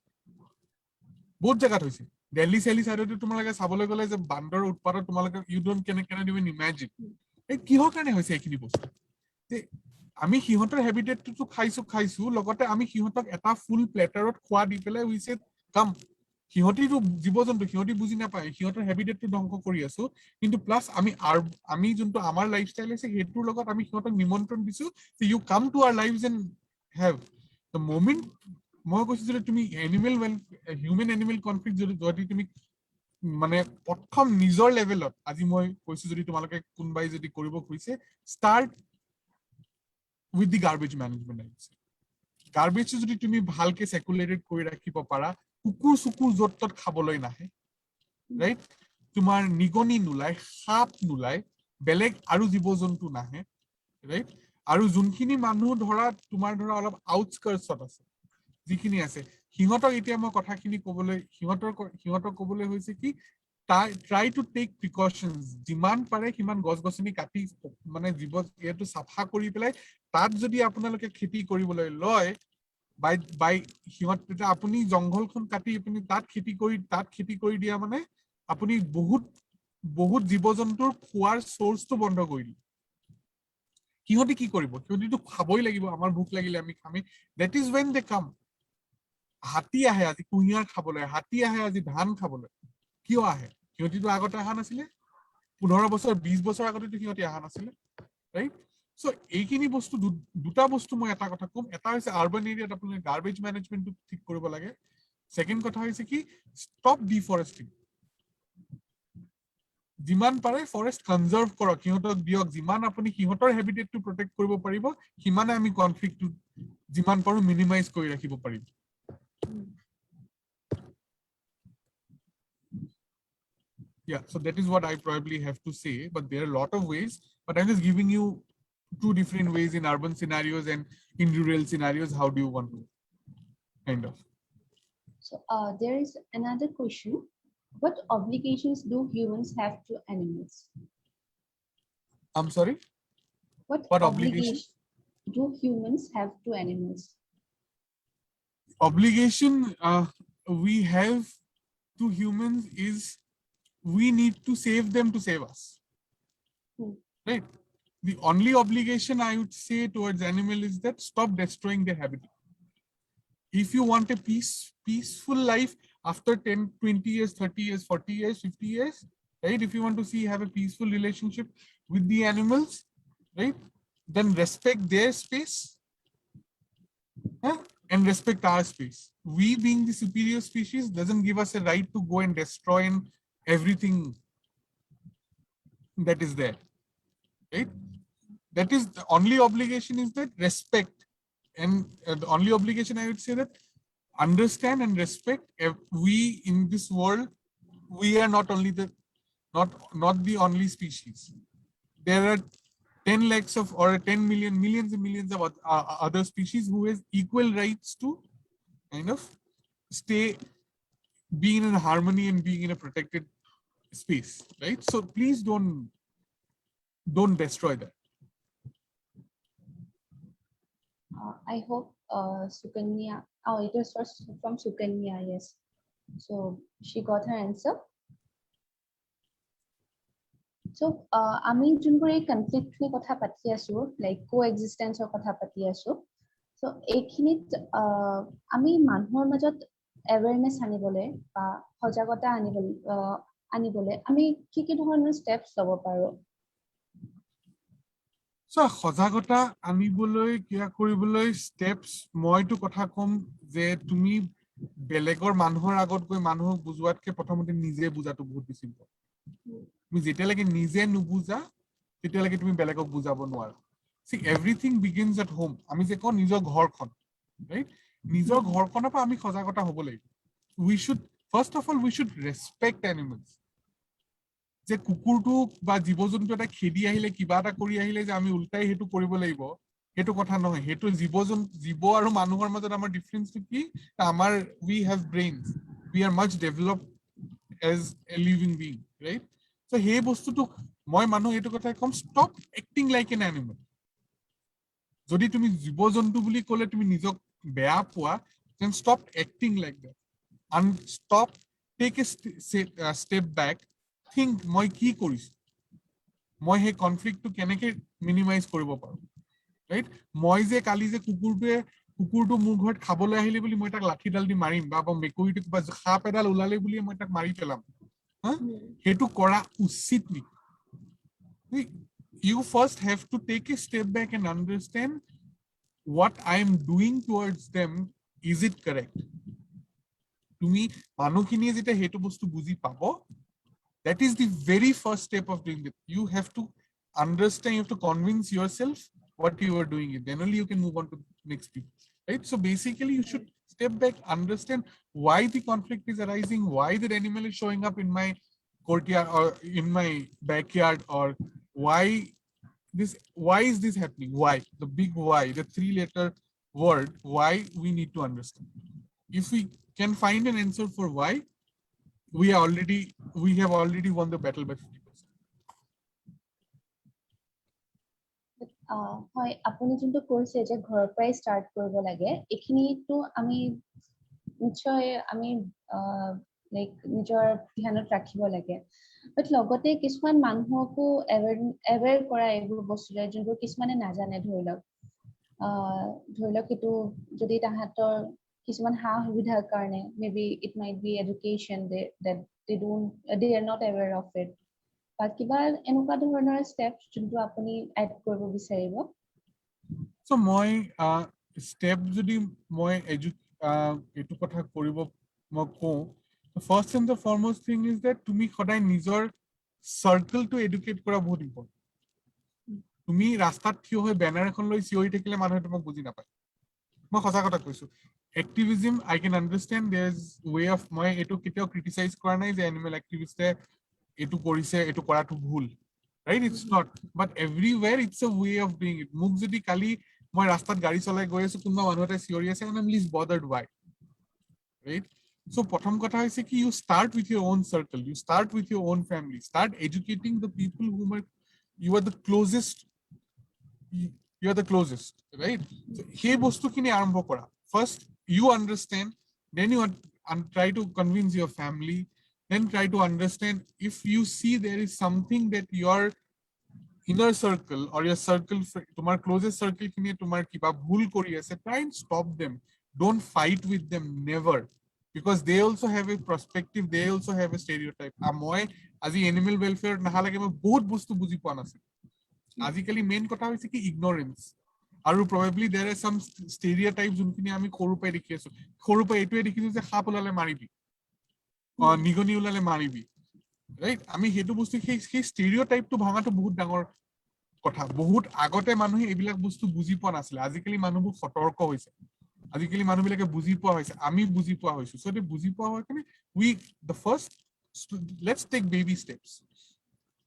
বহুত জেগাত হৈছে। দিল্লী চেলি চাইডতে তোমালোকে চাবলৈ গ'লে যে বান্দৰৰ উৎপাতত তোমালোকে ইউ ডোন্ট কেন ইভেন ইমেজিন এই কিহৰ কাৰণে হৈছে এইখিনি বস্তু। যে আমি সিহঁতৰ হেবিটেটটো খাইছো লগতে আমি সিহঁতক এটা ফুল প্লেটাৰত খোৱা দি পেলাই উই সেড কাম, সিহঁতিটো জীৱ-জন্তু সিহঁতি বুজি নাপায়, সিহঁতৰ হেবিটেটটো ধ্বংস কৰি আছো, কিন্তু প্লাছ আমি যোনটো আমাৰ লাইফষ্টাইল আছে সেইটোৰ লগত আমি সিহঁতক নিমন্ত্ৰণ দিছো যে you come to our lives and have the moment. মই কৈছো যে তুমি হিউমেন এনিমেল কনফ্লিক্ট যদি তুমি মানে প্ৰথম নিজৰ লেভেলত, আজি মই কৈছো যদি তোমালোকে কোনোবাই যদি কৰিব খুজিছে, start with the garbage management. Garbage যদি তুমি ভালকে সেকুলেটেড কৰি ৰাখিব পাৰা, কুকুৰ চুকুৰ য'ত ত'ত খাবলৈ নাহে, ৰাইট? তোমাৰ নিগনি নোলায়, সাপ নোলায়, বেলেগ আৰু জীৱ-জন্তু নাহে, ৰাইট? আৰু যোনখিনি মানুহ তোমাৰ অলপ আউটস্কাৰ্টছত আছে, যিখিনি আছে সিহঁতক এতিয়া মই কথাখিনি সিহঁতক ক'বলৈ হৈছে কি ট্ৰাই টু টেক প্ৰিকশ্যনছ, যিমান পাৰে সিমান গছ-গছনি কাটি মানে এইটো চাফা কৰি পেলাই তাত যদি আপোনালোকে খেতি কৰিবলৈ লয় বাই সিহঁত তেতিয়া আপুনি জংঘলখন কাটি আপুনি তাত খেতি কৰি দিয়া মানে আপুনি বহুত জীৱ-জন্তুৰ খোৱাৰ চ'ৰ্চটো বন্ধ কৰি দিলে। সিহঁতি কি কৰিব? সিহঁতিটো খাবই লাগিব, আমাৰ ভোক লাগিলে আমি খামেই। দেট ইজ ৱেন দে কাম। হাতী আহে আজি কুঁহিয়াৰ খাবলৈ, হাতী আহে আজি ধান খাবলৈ। কিয় আহে? সিহঁতিটো আগতে অহা নাছিলে, 15 বছৰ 20 বছৰ আগতেতো সিহঁতি অহা নাছিলে, ৰাইট? সো এইখিনি বস্তু দুটা বস্তু মই এটা কথা কম, এটা হৈছে আৰবান এৰিয়াত আপোনালোকে গাৰ্বেজ মেনেজমেণ্টটো ঠিক কৰিব লাগে। সেকেন্ড কথা হৈছে কি ষ্টপ ডিফৰেষ্টিং, যিমান পাৰে ফৰেষ্ট কনজাৰ্ভ কৰক, সিহঁতক দিয়ক, যিমান আপুনি সিহঁতৰ হেবিটেটটো প্ৰটেক্ট কৰিব পাৰিব সিমানে আমি কনফ্লিক্টটো যিমান পাৰো মিনিমাইজ কৰি ৰাখিব পাৰিম। Yeah, so that is what I probably have to say, but there are a lot of ways, but I'm just giving you two different ways in urban scenarios and in rural scenarios. How do you want to kind of? So there is another question. What obligations do humans have to animals? I'm sorry? What obligation do humans have to animals? Obligation we have to humans is we need to save them to save us. Right? The only obligation I would say towards animal is that stop destroying their habitat. If you want a peaceful life after 10, 20 years, 30 years, 40 years, 50 years, right? If you want to have a peaceful relationship with the animals, right? Then respect their space. and respect our space. We being the superior species doesn't give us a right to go and destroy everything that is there, right? That is the only obligation is that respect, and the only obligation I would say that understand and respect. We in this world, we are not only the not the only species. There are 10 lakhs of or 10 million millions and millions of other species who has equal rights to kind of stay being in harmony and being in a protected space, right? So please don't destroy that. I hope Sukanya, oh, it was first from Sukanya, yes. So she got her answer. So আমি যোনবোৰ এই কনফ্লিক্টখিনি কথা পাতি আছো, like কোএক্সিষ্টেন্সৰ কথা পাতি আছো, so এইখিনিত আমি মানুহৰ মাজত এৱেৰনেছ আনিবলৈ বা সজাগতা আনিবলৈ আমি কি ধৰণৰ ষ্টেপছ ল'ব পাৰো? So সজাগতা আনিবলৈ কিয়া কৰিবলৈ ষ্টেপছ মইতো কথা কম যে তুমি বেলেগৰ মানুহৰ আগত গৈ মানুহক বুজোৱাতকে প্ৰথমতে নিজে বুজাটো বহুত বেছি ইম্পৰ্টেণ্ট। তুমি যেতিয়ালৈকে নিজে নুবুজা তেতিয়ালৈকে তুমি বেলেগক বুজাব নোৱাৰা। See, everything begins at home. আমি যে কওঁ নিজৰ ঘৰখন, right? নিজৰ ঘৰখনৰ পৰা আমি সজাগতা হ'ব লাগিব। We should, first of all, we should respect animals. যে কুকুৰটো বা জীৱ-জন্তু এটা খেদি আহিলে কিবা এটা কৰি আহিলে যে আমি উল্টাই হেতু কৰিব লাগিব, হেতু কথা নহয়। হেতু জীৱ আৰু মানুহৰ মাজত আমাৰ ডিফাৰেন্সটো কি? আমাৰ we have brains, we are much developed as a living being, right? So সেই বস্তুটো মই মানুহ এইটো কথা কম, stop acting like an animal. যদি তুমি জীৱ-জন্তু বুলি ক'লে তুমি নিজক বেয়া পোৱা, then stop acting like that and stop, take a step back, think মই কি কৰিছো, মই সেই কনফ্লিক্টটো কেনেকৈ মিনিমাইজ কৰিব পাৰো, ৰাইট? মই যে কালি যে কুকুৰটো মোৰ ঘৰত খাবলৈ আহিলে বুলি মই তাক লাঠিডাল দি মাৰিম বা মেকুৰীটো কিবা সাপ এডাল ওলালে বুলি মই তাক মাৰি পেলাম, সেইটো কৰা উচিত নেকি? You first have to take a step back and understand what I am doing towards them, is it correct? তুমি মানুহখিনিয়ে যেতিয়া সেইটো বস্তু বুজি পাব, that is the very first step of doing it. You have to understand, you have to convince yourself what you are doing it. Then only you can move on to next people, right? So basically you should step back, understand why the conflict is arising, why that animal is showing up in my courtyard or in my backyard, or why is this happening? Why? The big why, the 3-letter word, why, we need to understand. If we can find an answer for why, we have already won the battle by 50%. হয়, আপুনি যোনটো কৈছে যে ঘৰৰ পৰাই start কৰিব লাগে, এইখিনিতো আমি নিশ্চয় আমি লাইক নিজৰ ধ্যানত ৰাখিব লাগে। বাট লগতে কিছুমান মানুহকো এৱেৰ কৰা এইবোৰ বস্তুৰে, যোনবোৰ কিছুমানে নাজানে, ধৰি লওক এইটো যদি তাহাঁতৰ কিছুমান সুবিধাৰ কাৰণে, maybe it might be education, they are not aware of it, বা কিবা এনেকুৱা ধৰণৰ ষ্টেপছ যোনটো আপুনি এড কৰিব বিচাৰিব? So মই ষ্টেপ যদি মই এইটো কথা কৰিব মই কওঁ, first and the foremost thing is that তুমি সদায় নিজৰ চাৰ্কেলটো এডুকেট কৰা বহুত ইম্পৰ্টেণ্ট। তুমি ৰাস্তাত থিয় হৈ বেনাৰ এখন লৈ চিঞৰি থাকিলে মানুহে তোমাক বুজি নাপায়। মই সঁচা কথা কৈছো। Activism, I can understand there is way of, মই এইটো কেতিয়াও ক্ৰিটিচাইজ কৰা নাই যে এনিমেল এক্টিভিষ্টে এইটো কৰিছে, এইটো কৰাটো ভুল, right? It's not, but everywhere it's a way of doing it. মোক যদি কালি মই ৰাস্তাত গাড়ী চলাই গৈ আছো, কোনোবা মানুহ এটা চিঞৰি আছে, and I'm least bothered why, right? So প্ৰথম কথা হৈছে কি, you start with your own circle, you start with your own family, start educating the people whom you are the closest, right? So সেই বস্তুখিনি আৰম্ভ কৰা। First you understand, then you try to convince your family, then try to understand. If you see there is something that your inner circle or your circle, তোমার closest circle খিনি তোমার কিবা ভুল কৰি আছে, try and stop them. Don't fight with them, never, because they also have a perspective, they also have a stereotype. মই আজি animal welfare নাহালাগে মই বহুত বস্তু বুজি পোৱা নাছিল। আজিকালি মেইন কথা হৈছে কি, ইগনোৰেন্স। আৰু probably there are some stereotypes যোনখিনি আমি সৰু পাই দেখি আছো সৰু পাই এটোৱে দেখিছো যে সাপ ওলালে মাৰিবি নিগনি ওলালে মাৰিবি ৰাইট আমি হেতু বস্তু সেই stereotype টো ভাঙাটো বহুত ডাঙৰ কথা বহুত আগতে মানুহে এইবিলাক বস্তু বুজি পোৱা নাছিলে আজিকালি মানুহবোৰ সতৰ্ক হৈছে আজিকালি মানুহবিলাকে বুজি পোৱা হৈছে আমি বুজি পোৱা হৈছো সো তে বুজি পোৱা হয় কাৰণে we the first let's take baby steps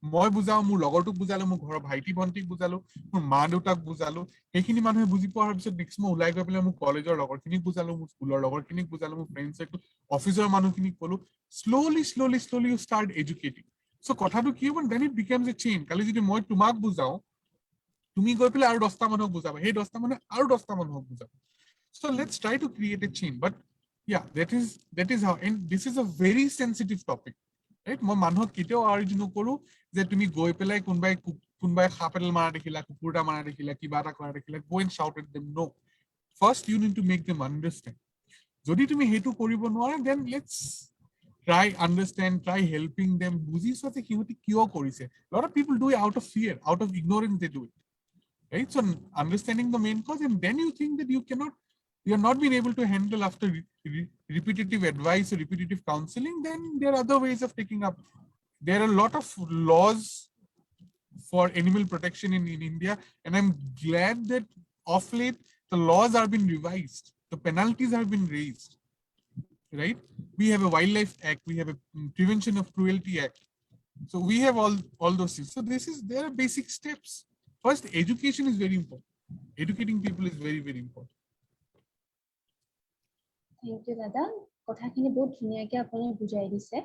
মই বুজাও মোৰ লগৰটোক বুজালো মোৰ ঘৰৰ ভাইটি ভন্টিক বুজালো মোৰ মা দেউতাক বুজালো সেইখিনি মানুহে বুজি পোৱাৰ পিছত নেক্সট মই ওলাই গৈ পেলাই মোৰ কলেজৰ লগৰখিনিক বুজালো মোৰ স্কুলৰ লগৰখিনিক বুজালো মোৰ ফ্ৰেণ্ডছ অফিচৰ মানুহখিনিক ক'লো slowly you start educating so কথাটো কি হ'ব then it becomes a chain কালি যদি মই তোমাক বুজাও তুমি গৈ পেলাই আৰু 10টা মানুহক বুজাবা সেই 10টা মানুহে আৰু 10টা মানুহক বুজাব so let's try to create a chain but yeah that is how and this is a very sensitive topic right মই মানুহক কেতিয়াও আৰ্জ নকৰো যে তুমি গৈ পেলাই কোনবাই সাপ এডাল মাৰা দেখিলা কুকুৰটা মাৰা দেখিলা কিবা এটা কৰা দেখিলা go and shout at them no first you need to make them understand যদি তুমি হেতু কৰিব নোৱাৰা then let's try understand try helping them বুজি সতে কিহতি কিয় কৰিছে lot of people do it out of fear out of ignorance they do it right so understanding the main cause and then you think that you are not being able to handle after repetitive advice or repetitive counseling then there are other ways of taking up there are a lot of laws for animal protection in India and I'm glad that of late the laws are being revised the penalties have been raised right we have a wildlife act we have a prevention of cruelty act so we have all those things so there are basic steps first education is very important educating people is very important Thank you দাদা কথাখিনি বহুত ধুনীয়াকৈ আপুনি বুজাই দিছে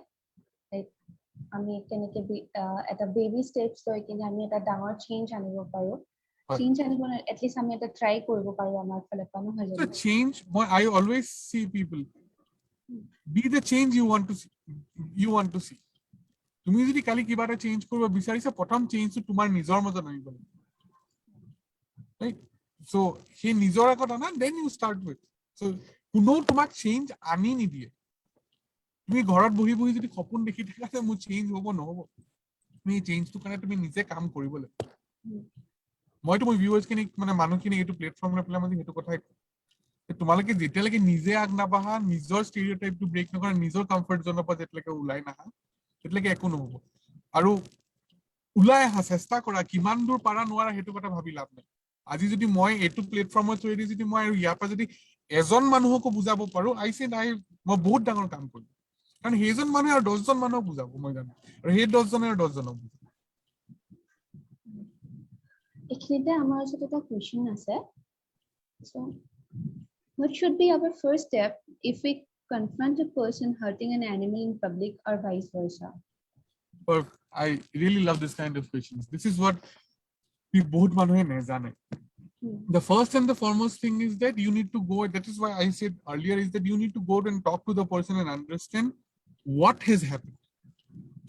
আমি কেনেকৈ এটা বেবি ষ্টেপছ লৈ কিনে আমি এটা ডাঙৰ চেঞ্জ আনিব পাৰো চেঞ্জ আনিব এটলিষ্ট আমি এটা ট্ৰাই কৰিব পাৰো আমাৰ ফালৰ পৰা নহয় জানো so change I always see people be the change you want to see তুমি যদি কালি কিবা এটা চেঞ্জ কৰিব বিচাৰিছা প্ৰথম চেঞ্জটো তোমাৰ নিজৰ মতে আনিব লাগিব right so he নিজৰ আগত আনা then you start with so কোনো তোমাক চেঞ্জ আনি নিদিয়ে তুমি ঘৰত বহি বহি যদি সপোন দেখি থাকা যে মোৰ চেঞ্জ হ'ব নহব তুমি চেঞ্জটো কাৰণে তুমি নিজে কাম কৰিব লাগিব মইতো মোৰ ভিউৱাৰ্ছখিনিক মানে মানুহখিনিক এইটো প্লেটফৰ্মলৈ পেলাই মই সেইটো কথাই তোমালোকে যেতিয়ালৈকে নিজে আগ নাবাঢ়া নিজৰ ষ্টেৰিঅটাইপটো ব্ৰেক নকৰা নিজৰ কমফৰ্ট জোনৰ পৰা যেতিয়ালৈকে ওলাই নাহা তেতিয়ালৈকে একো নহব আৰু ওলাই আহা চেষ্টা কৰা কিমান দূৰ পাৰা নোৱাৰা সেইটো কথা ভাবি লাভ নাই আজি যদি মই এইটো প্লেটফৰ্মৰ থ্ৰুৱেদি যদি মই আৰু ইয়াৰ পৰা যদি এজন মানুহকো বুজাব পাৰো মই বহুত ডাঙৰ কাম কৰিম কাৰণ সেইজন মানুহে আৰু 10জন মানুহক বুজাব মই জানো আৰু সেই 10জনে আৰু 10জনক বুজাব এইখিনিতে আমাৰ ওচৰত এটা কুৱেশ্যন আছে so what should be our first step if we confront a person hurting an animal in public or vice versa I really love this kind of questions this is what বহুত মানুহে নেজানে the first and the foremost thing is that you need to go that is why I said earlier is that you need to go and talk to the person and understand what has happened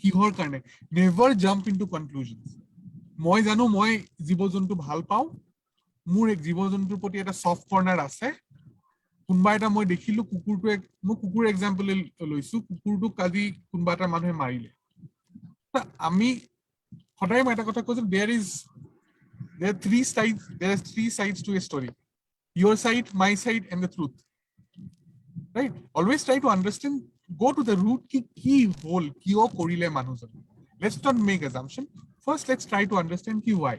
কিহৰ কাৰণে never jump into conclusions মই জানো মই জীৱ-জন্তু ভাল পাওঁ মোৰ এক জীৱ-জন্তুৰ প্ৰতি এটা সফট কৰ্নাৰ আছে কোনবা এটা মই দেখিলো কুকুৰটো মই কুকুৰ এক্সাম্পল লৈছো কুকুৰটো কালি কোনবা এটা মানুহে মাৰিলে আমি সদায় মই এটা কথা কৈছো there are three sides to a story your side my side and the truth right always try to understand go to the root ki hol kiyo korile manujon let's not make assumption first let's try to understand ki why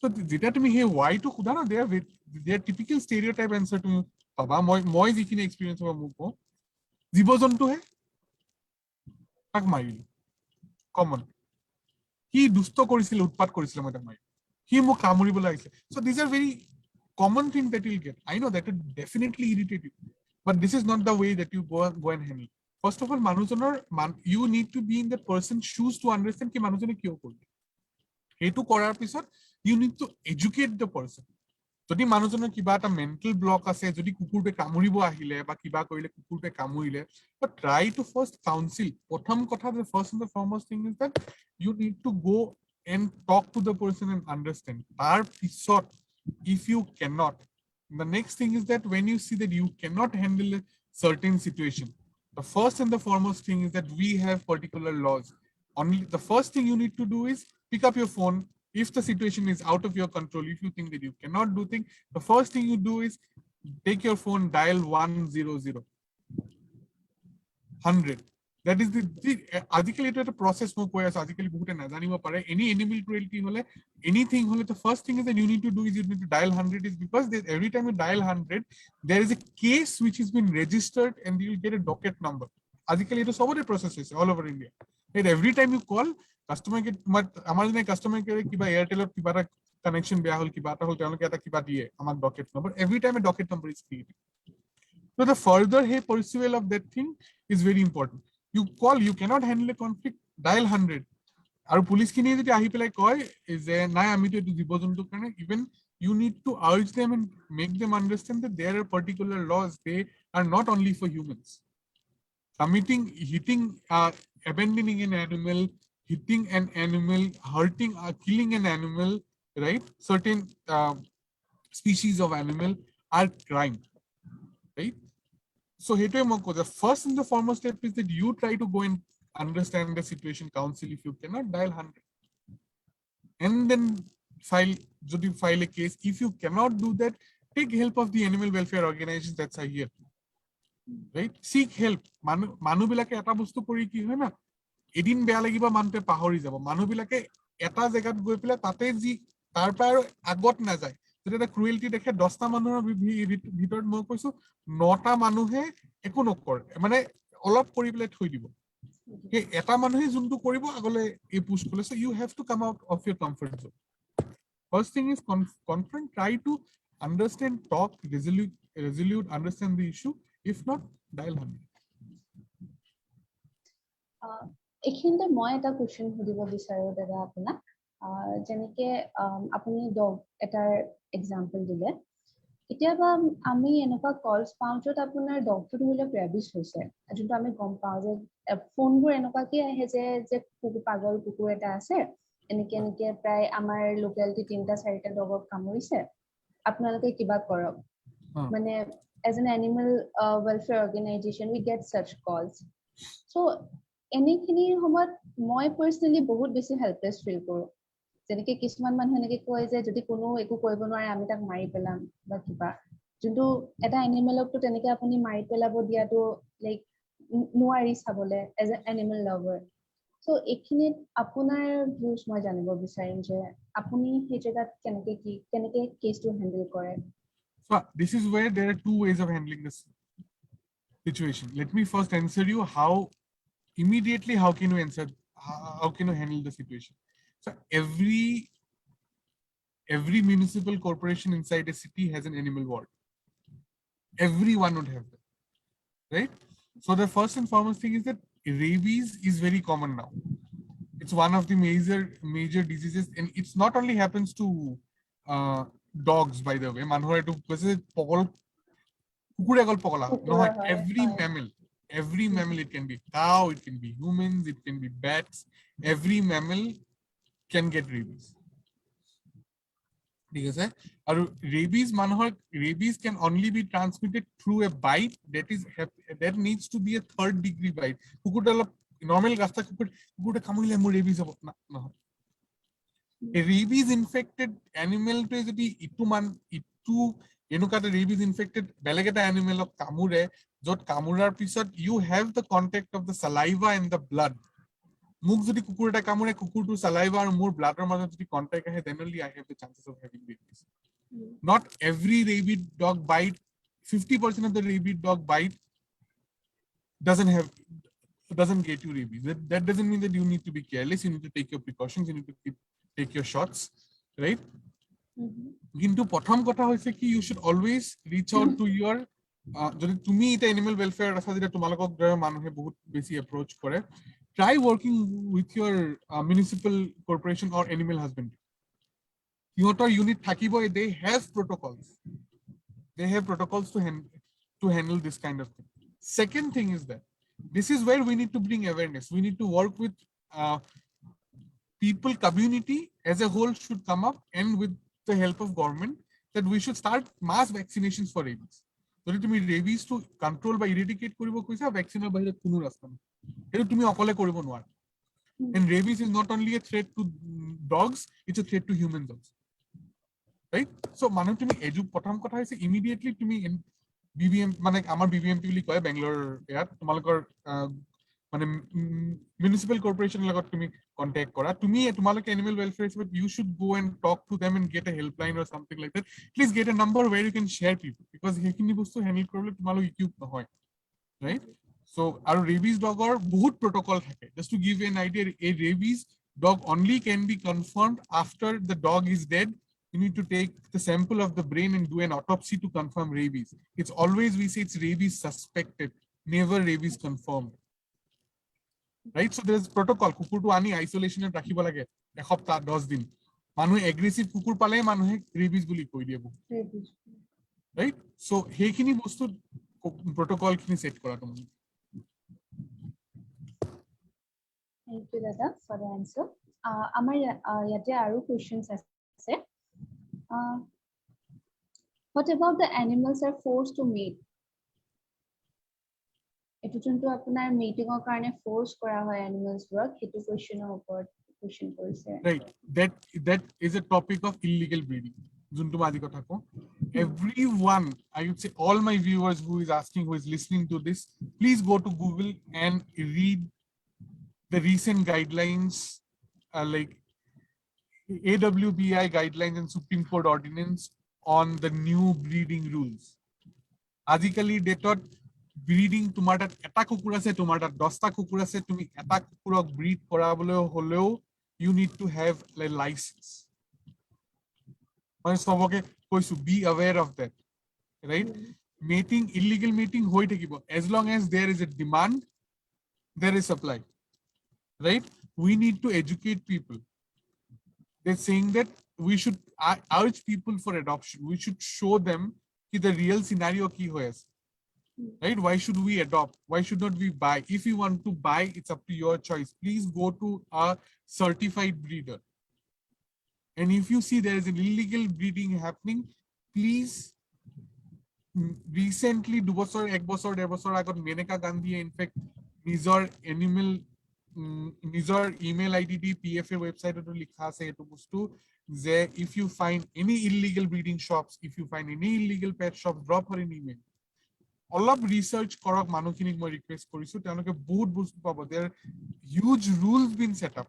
so jeta tumi he why to khuda na they are typical stereotype answer to baba moi jikhini experience hoba muko jibo-jontu he tak marilo common কি দুষ্ট কৰিছিল উৎপাত কৰিছিল মই তাক মাৰি he mo kamuribole aise so these are very common things that you'll get I know that will definitely irritate you but this is not the way that you go and handle first of all manujonor you need to be in that person's shoes to understand ki manujone kiyo korle etu korar pisot you need to educate the person যদি মানুহজনৰ কিবা এটা mental block আছে যদি কুকুৰটোৱে কামুৰিব আহিলে বা কিবা কৰিলে কুকুৰটোৱে কামুৰিলে but try to first counsel প্ৰথম কথা the first and the foremost thing is that you need to go and talk to the person and understand তাৰ পিছত if you cannot the next thing is that when you see that you cannot handle a certain situation the first and the foremost thing is that we have particular laws only the first thing you need to do is pick up your phone If the situation is out of your control, if you think that you cannot do things, the first thing you do is take your phone, dial 100 100. That is the আজিকালি এটা একটা process মই কৈ আছো, আজিকালি বহুতে নাজানিব পাৰে any animal cruelty হলে anything হলে the first thing is that you need to do is you need to dial 100 is because every time you dial 100 there is a case which has been registered and you will get a docket number. আজিকালি এটা সবৰে process হৈছে all over India. And every time you call customer কে আমাৰ জনে customer কে কিবা এয়াৰটেলৰ কিবা এটা connection বেয়া হল কিবা এটা হল তেওঁলোকে এটা কিবা দিয়ে আমাক docket number. Every time a docket number is created. So the further hey pursuit of that thing is very important. You call, you cannot handle a conflict, dial 100. Aru police ki niye jodi ahi pelai koy is nai ami to etu jibojontu karone, even you need to urge them and make them understand that there are particular laws, they are not only for humans. Committing, hitting, abandoning an animal, hitting an animal, hurting, killing an animal, right? Certain species of animal are crime, right? So the first and the foremost step is that you try to go and understand the situation, counsel if you cannot, dial 100. And then file a case. If you cannot do that, take help of the animal welfare organizations that's are here. Right? Seek help. Manu bilake eta bostu kori ki hoy na, edin beya lagiba mante pahori jabo. Manu bilake eta jagat goi pele tate ji tar par agot na jay. Jodi cruelty দেখে 10টা মানুহৰ ভিতৰত মই কৈছো 9টা মানুহে একো নকৰে, মানে অলপ কৰি পেলাই থৈ দিব। এই এটা মানুহে যোনটো কৰিব আগলে এই পুশ কৰিলে। So you have to come out of your comfort zone. First thing is confront, try to understand, talk, resolute, understand the issue. If not, dial 100. এইখিনিতে মই এটা কোৱেশ্চন সুধিব বিচাৰো দাদা আপোনাক। যেনেকে আপুনি ডগ এটাৰ এক্সাম্পল দিলে, কেতিয়াবা আমি এনেকুৱা কলছ পাওঁ য'ত আপোনাৰ ডগটো ধৰিলে ৰেবিছ হৈছে, যোনটো আমি গম পাওঁ যে ফোনবোৰ এনেকুৱাকে আহে যে পাগল কুকুৰ এটা আছে, এনেকে প্ৰায় আমাৰ লোকেলিটি 3-4টা ডগক কামুৰিছে, আপোনালোকে কিবা কৰক। মানে as an animal welfare organization we get such calls. So এনেখিনি সময়ত মই পাৰ্সনালি বহুত বেছি হেল্পলেছ ফিল কৰো। যেনেকে কিছুমান মানুহ এনেকে কয় যে যদি কোনো একো কৰিব নোৱাৰে আমি তাক মাৰি পেলাম বা কিবা, যোনটো এটা এনিমেলকটো তেনেকে আপুনি মাৰি পেলাব দিয়াটো লাইক নোৱাৰি চাবলে as a animal lover. So এইখিনিত আপোনাৰ ভিউজ মই জানিব বিচাৰিম যে আপুনি সেই জেগাত কেনেকে কেছটো হেন্ডল কৰে। So this is where there are two ways of handling this situation. Let me first answer you how immediately how can you handle the situation. So every municipal corporation inside a city has an animal ward. Everyone would have that, right? So the first and foremost thing is that rabies is very common now. It's one of the major diseases, and it's not only happens to dogs, by the way. Manhore to pogol kukure gol pogola. No, every mammal, it can be cow, it can be humans, it can be bats. Every mammal can get rabies. Because rabies can only be transmitted through a bite that needs to be a 3rd degree bite. Normal rasta kukur kamule mo rabies hobo na. A rabies infected animal to jodi itu enukata rabies infected beleg eta animal of kamure jot kamurar pisot you have the contact of the saliva and the blood. Muk jodi kukur eta kamure kukur to saliva or more blood or major jodi contact ahe, then only I have the chances of having rabies. Not every rabid dog bite, 50% of the rabid dog bite doesn't get you rabies. That doesn't mean that you need to be careless. You need to take your precautions. You need to take your shots, right? Kintu prothom kotha hoise ki you should always reach out to your jodi tumi eta animal welfare asa jeta tumalokok dore manuhe bahut beshi approach kore, try working with your municipal corporation or animal husbandry. Your unit thakibo, they have protocols to handle this kind of thing. Second thing is that this is where we need to bring awareness. We need to work with people, community as a whole should come up, and with the help of government, that we should start mass vaccinations for rabies. Jodi tumi rabies to control by eradicate koribo koisa, vaccine er bahire kono rasta na, etu tumi okole koribo nwara. And rabies is not only a threat to dogs, it's a threat to humans also. Right? So manu tumi prothom kotha hoise immediately tumi BBM mane amar BBMP boli koy Bangalore yat tumalokor মানে municipal corporation lagot tumi contact kora tumi tumaloke animal welfare but you should go and talk to them and get a helpline or something like that. Please get a number where you can share people because hekini bostu handle korole tumalo equip nohoy, right? So our rabies dog or bahut protocol thake. Just to give you an idea, a rabies dog only can be confirmed after the dog is dead. You need to take the sample of the brain and do an autopsy to confirm rabies. It's always, we say it's rabies suspected, never rabies confirmed. Right? So there's protocol. Kukur to ani isolation and rakhibo lage. Ekhopta 10 din. Manuhe aggressive kukur pale manuhe rabies boli koi diebo. Right? So hekhini bostu protocol khini set kora tomo. Thank you, Dada, for the answer. Amar yate aru questions ase. What about the animals are forced to mate? Etu juntu apunar mating or karone force kora hoy animals work. Hetu question or question korise. Right. That is a topic of illegal breeding. Juntu madi kotha ko. Everyone, I would say all my viewers who is asking, who is listening to this, please go to Google and read the recent guidelines like AWBI guidelines and Supreme Court ordinance on the new breeding rules. Azikali dated breeding tomar tat eta kukur ase tomar tat 10ta kukur ase tumi eta kukurok breed korabole holeo you need to have a license. So be aware of that, right? Mating, illegal mating hoi thakibo. As long as there is a demand, there is supply, right? We need to educate people. They're saying that we should urge people for adoption. We should show them the real scenario ki hoyas. Right? Why should we adopt? Why should not we buy? If you want to buy, it's up to your choice. Please go to a certified breeder. And if you see there is an illegal breeding happening, please recently 2 বছৰ 1 বছৰ 1.5 বছৰ আগত মেনকা গান্ধীয়ে in fact নিজৰ animal নিজৰ email ID দি PF এর ওয়েবসাইটতো লিখা আছে এটো বস্তু যে if you find any illegal breeding shops, if you find any illegal pet shops, drop her an email. অলপ রিসার্চ কৰক মানুহখিনিক মই ৰিকুৱেষ্ট কৰিছো তেওঁলোকে বহুত বস্তু পাব there are huge rules been set up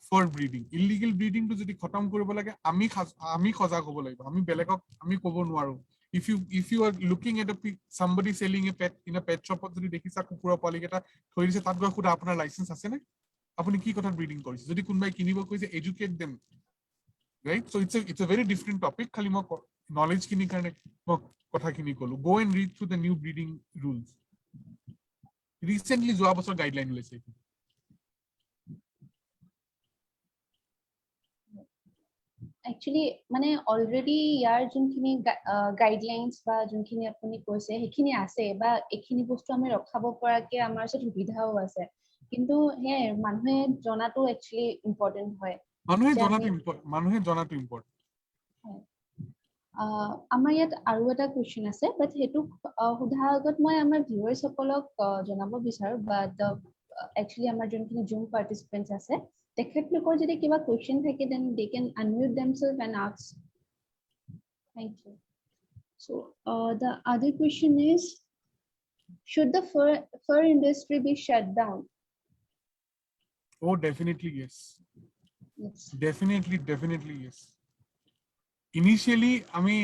for breeding. Illegal breeding to যদি খতম কৰিব লাগে আমি খজাগ হ'ব লাগিব আমি বেলেগক আমি ক'ব নোৱাৰো. If you are looking at somebody selling a pet in a pet shop যদি দেখিছা কুকুৰৰ পোৱালি কেটা থৈ দিছে তাত গৈ খুদা আপোনাৰ লাইসেন্স আছে নে আপুনি কি কথা ব্রিডিং কৰিছে যদি কোনবাই কিনিব কৈছে educate them, right? So it's a very different topic খালি মই knowledge কিনি কাৰণে মই কথা কিনি কলো. Go and read through the new breeding rules. Recently যোৱা বছৰ গাইডলাইন ওলাইছে. Actually মানে already ইয়াৰ যোনখিনি গাইডলাইনস বা যোনখিনি আপুনি কৈছে হেখিনি আছে বা এখিনি বস্তু আমি ৰখাব পৰাকে আমাৰ ওচৰত সুবিধাও আছে কিন্তু হে মানুহে জনাটো actually important হয় মানুহে জনাটো ইম্পৰ্টেন্ট আমাৰ ইয়াত আৰু এটা কোৱেশ্চন আছে বাট হেতু সুধা আগত মই আমাৰ ভিউয়াৰ্স সকলক জনাব বিচাৰো বাট actually আমাৰ যোনখিনি জুম পাৰ্টিসিপেন্টস আছে তেখেতলোকৰ যদি কিবা কোৱেশ্চন থাকে then they can unmute themselves and ask. Thank you. So the other question is, should the fur industry be shut down? Oh, definitely yes. Yes. Definitely yes. Initially আমি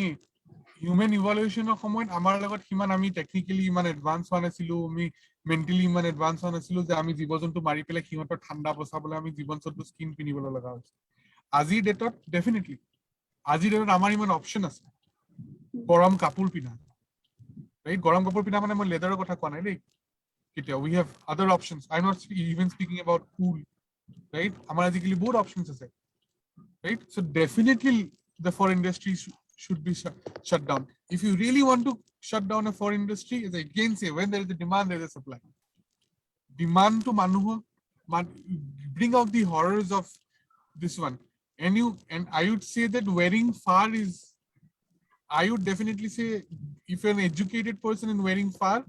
human evolution of সময়ত আমাৰ লগত কিমান আমি technically ইমান advance হোৱা নাছিলো আমি mentally ইমান advance হোৱা নাছিলো যে আমি জীবজন্তু মাৰি পেলাই সিহঁতৰ ঠাণ্ডা বচাবলৈ আমি জীবজন্তু স্কিন পিনিবলৈ লগা হৈছে আজি ডেটত ডেফিনেটলি আজি ডেটত আমাৰ ইমান অপচন আছে গৰম কাপোৰ পিন্ধা ৰাইট গৰম কাপোৰ পিন্ধা মানে মই লেদাৰৰ কথা কোৱা নাই দেই কেতিয়া we have other options. I'm not even speaking about wool, right? আমাৰ আজিকালি বহুত অপচনস আছে right? So definitely the fur industry should be shut down. If you really want to shut down a fur industry, as I again say, when there is a demand, there is a supply. Demand to manuho, bring out the horrors of this one. And I would say that wearing fur is, I would definitely say, if you're an educated person and wearing fur,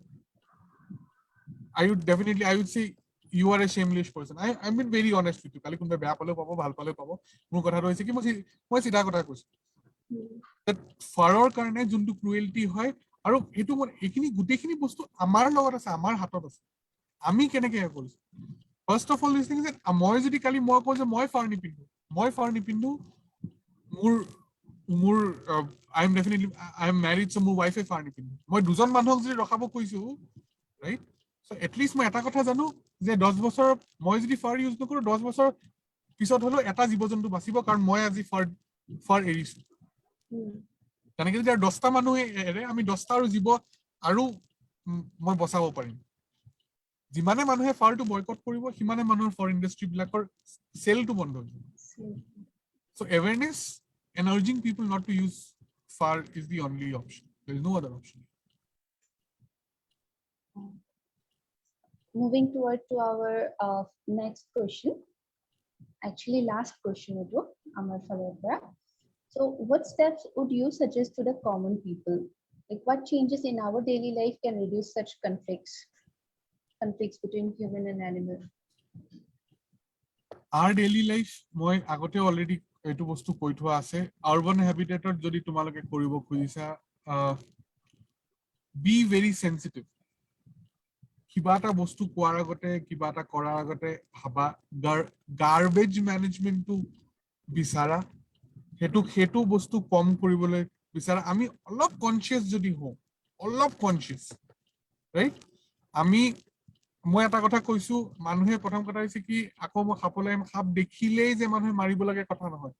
I would say you are a shameless person. I'm been very honest with you. Kali kunba beya palo pabo, bhal palo pabo. Mur kotha hoise ki moi sida kotha koisu. That faror karone juntu cruelty hoy aru etu mon ekini gutekhini bostu amar logot ase, amar hatot ase. Ami keneke korisu. First of all, this thing is that moi jodi kali moi ko je moi far nipindu mur I'm definitely I'm married, so mur wife far nipindu. Moi dujon manhok jodi rakhabo koisu, right? So at least মই এটা কথা জানো যে 10 বছৰ মই যদি ফাৰ use নকৰো 10 বছৰ পিছত হলো এটা জীবজন্তু বাচিব কাৰণ মই আজি ফাৰ এৰিছো তেনেকৈ যদি 10টা মানুহে এৰে আমি 10টা আৰু জীৱ আৰু মই বচাব পাৰিম যিমানে মানুহে ফাৰটো বয়কট কৰিব সিমানে মানুহৰ ফৰ ইন্ডাষ্ট্ৰি বিলাকৰ সেলটো বন্ধ হৈ যাব so awareness and urging people not to use far is the only option. There is no other option. Moving toward to our next question. Actually, last question, Amar Falopra. So, what steps would you suggest to the common people? Like, what changes in our daily life can reduce such conflicts between human and animal? Our daily life, moi agote already etu bostu koi thua ase. Urban habitator jodi tumaloke koribo khujisa, be very sensitive. Kibata bostu koar agote, kibata korar agote, haba garbage management to bisara. Hetu bostu kom koribole bisara. Ami olop conscious jodi ho, olop conscious, right? Ami মই এটা কথা কৈছো মানুহে প্ৰথম কথা হৈছে কি আকৌ মই খাপলৈ খাপ দেখিলেই যে মানুহে মাৰিব লাগে কথা নহয়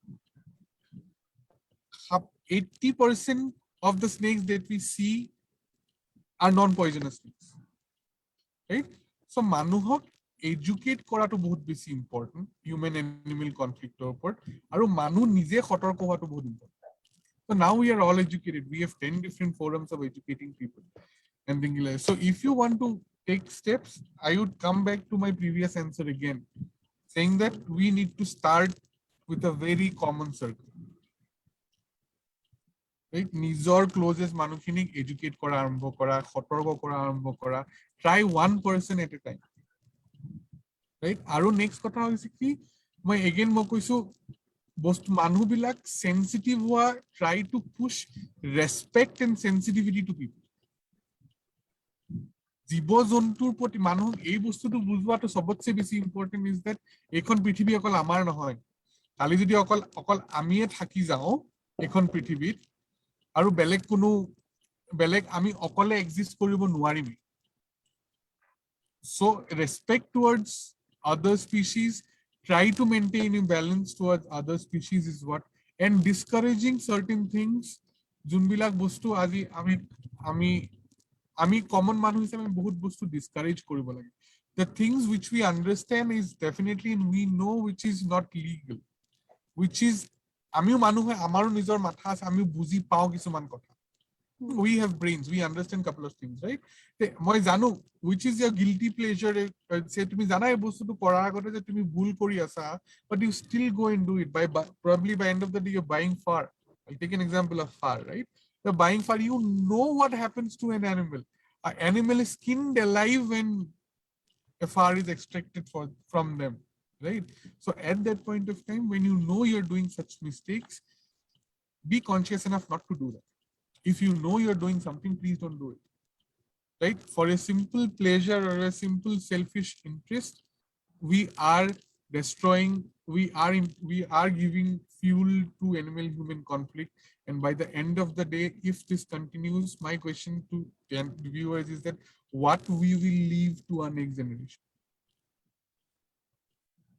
80% of the snakes that we see are non poisonous snakes, right? So মানুহক educate কৰাটো বহুত বেছি important human animal conflict ওপৰত আৰু মানুহ নিজে সতৰ্ক হোৱাটো বহুত important. So now we are all educated. We have 10 different forums of educating people and things like that. So if you want to take steps, I would come back to my previous answer again, saying that we need to start with a very common circle. Right? Nizor closest manukhinik educate kora arambho kora, khotorgo kora arambho kora. Try one person at a time. Right? Aru next kotha hoise ki moi again mo koisu bostu manu bilak sensitive wa, try to push respect and sensitivity to people. জীৱ জন্তুৰ প্ৰতি মানুহ এই বস্তুটো বুজোৱাটো সবতছে বেছি important is that এখন পৃথিৱী অকল আমাৰ নহয় কালি যদি অকল আমিয়ে থাকি যাও এখন পৃথিৱীত আৰু বেলেগ আমি অকলে এক্সিষ্ট কৰিব নোৱাৰিম so respect towards other species, try to maintain a balance towards other species is what, and discouraging certain things junbilak bostu aji আমি common মানুহ হিচাপে বহুত বস্তু discourage কৰিব লাগে the things which we understand is definitely and we know which is not legal, which is আমিও মানুহ হয় আমাৰো নিজৰ মাথা আছে আমি বুজি পাও কিছুমান কথা we have brains, we understand couple of things, right? মই জানো which is your guilty pleasure, say তুমি জানা এই বস্তুটো কৰাৰ আগতে যে তুমি ভুল কৰি আছা but you still go and do it by probably by end of the day you're buying far. I'll take an example of far, right? You're buying far, you know what happens to an animal. An animal is skinned alive when a far is extracted from them, right? So at that point of time when you know you're doing such mistakes, be conscious enough not to do that. If you know you're doing something, please don't do it, right? For a simple pleasure or a simple selfish interest, we are destroying, we are giving fuel to animal human conflict, and by the end of the day if this continues, my question to the viewers is that what we will leave to our next generation.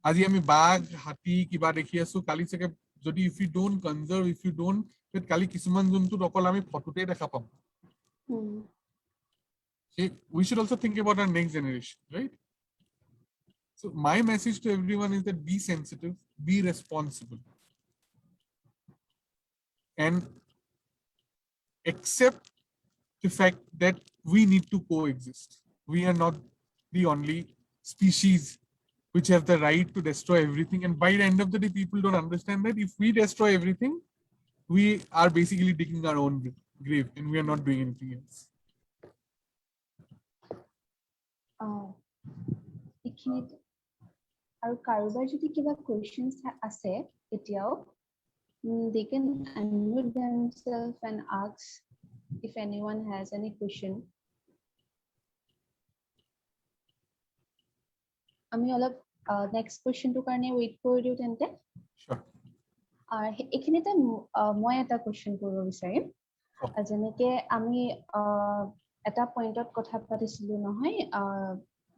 আজি আমি বাঘ হাতী কিবা দেখি আছো কালি চাগে যদি if you don't conserve, if you don't, কালি কিছুমান জন্তু অকল আমি ফটোতে দেখা পাম we should also think about our next generation, right? So my message to everyone is that be sensitive, be responsible, and accept the fact that we need to coexist. We are not the only species which have the right to destroy everything, and by the end of the day people don't understand that if we destroy everything we are basically digging our own grave and we are not doing anything else. এইখিনিত আৰু কাৰোবাৰ যদি কিবা questions আছে এতিয়াও they can unmute themselves and ask if anyone has any question. আমি অলপ next question টো কাৰণে wait কৰি দিও তেন্তে Sure. এইখিনিতে মই এটা question কৰিব বিচাৰিম যেনেকে আমি এটা পইণ্টত কথা পাতিছিলো নহয়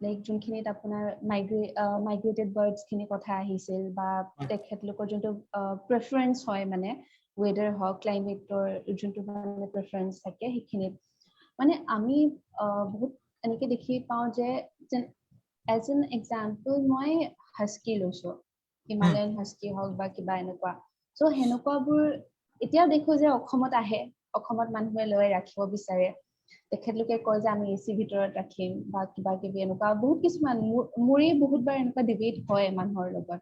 লাইক যোনখিনিত আপোনাৰ মাইগ্ৰেটেড বাৰ্ডছ খিনি কথা আহিছিল বা তেখেতলোকৰ যোনটো প্ৰেফাৰেন্স হয় মানে ৱেডাৰ হওক ক্লাইমেটৰ যোনটো মানে প্ৰেফাৰেন্স থাকে সেইখিনিত মানে আমি বহুত এনেকে দেখি পাওঁ যে as an example মই হাস্কি লৈছো হিমালয়ান হাস্কি হওক বা কিবা এনেকুৱা সো হেনেকুৱাবোৰ এতিয়াও দেখো যে অসমত আহে অসমত মানুহে লৈ ৰাখিব বিচাৰে তেখেতলোকে কয় যে আমি এচি ভিতৰত ৰাখিম বা কিবা কিবি এনেকুৱা বহুত কিছুমান মোৰে বহুতবাৰ এনেকুৱা ডিবেট হয় মানুহৰ লগত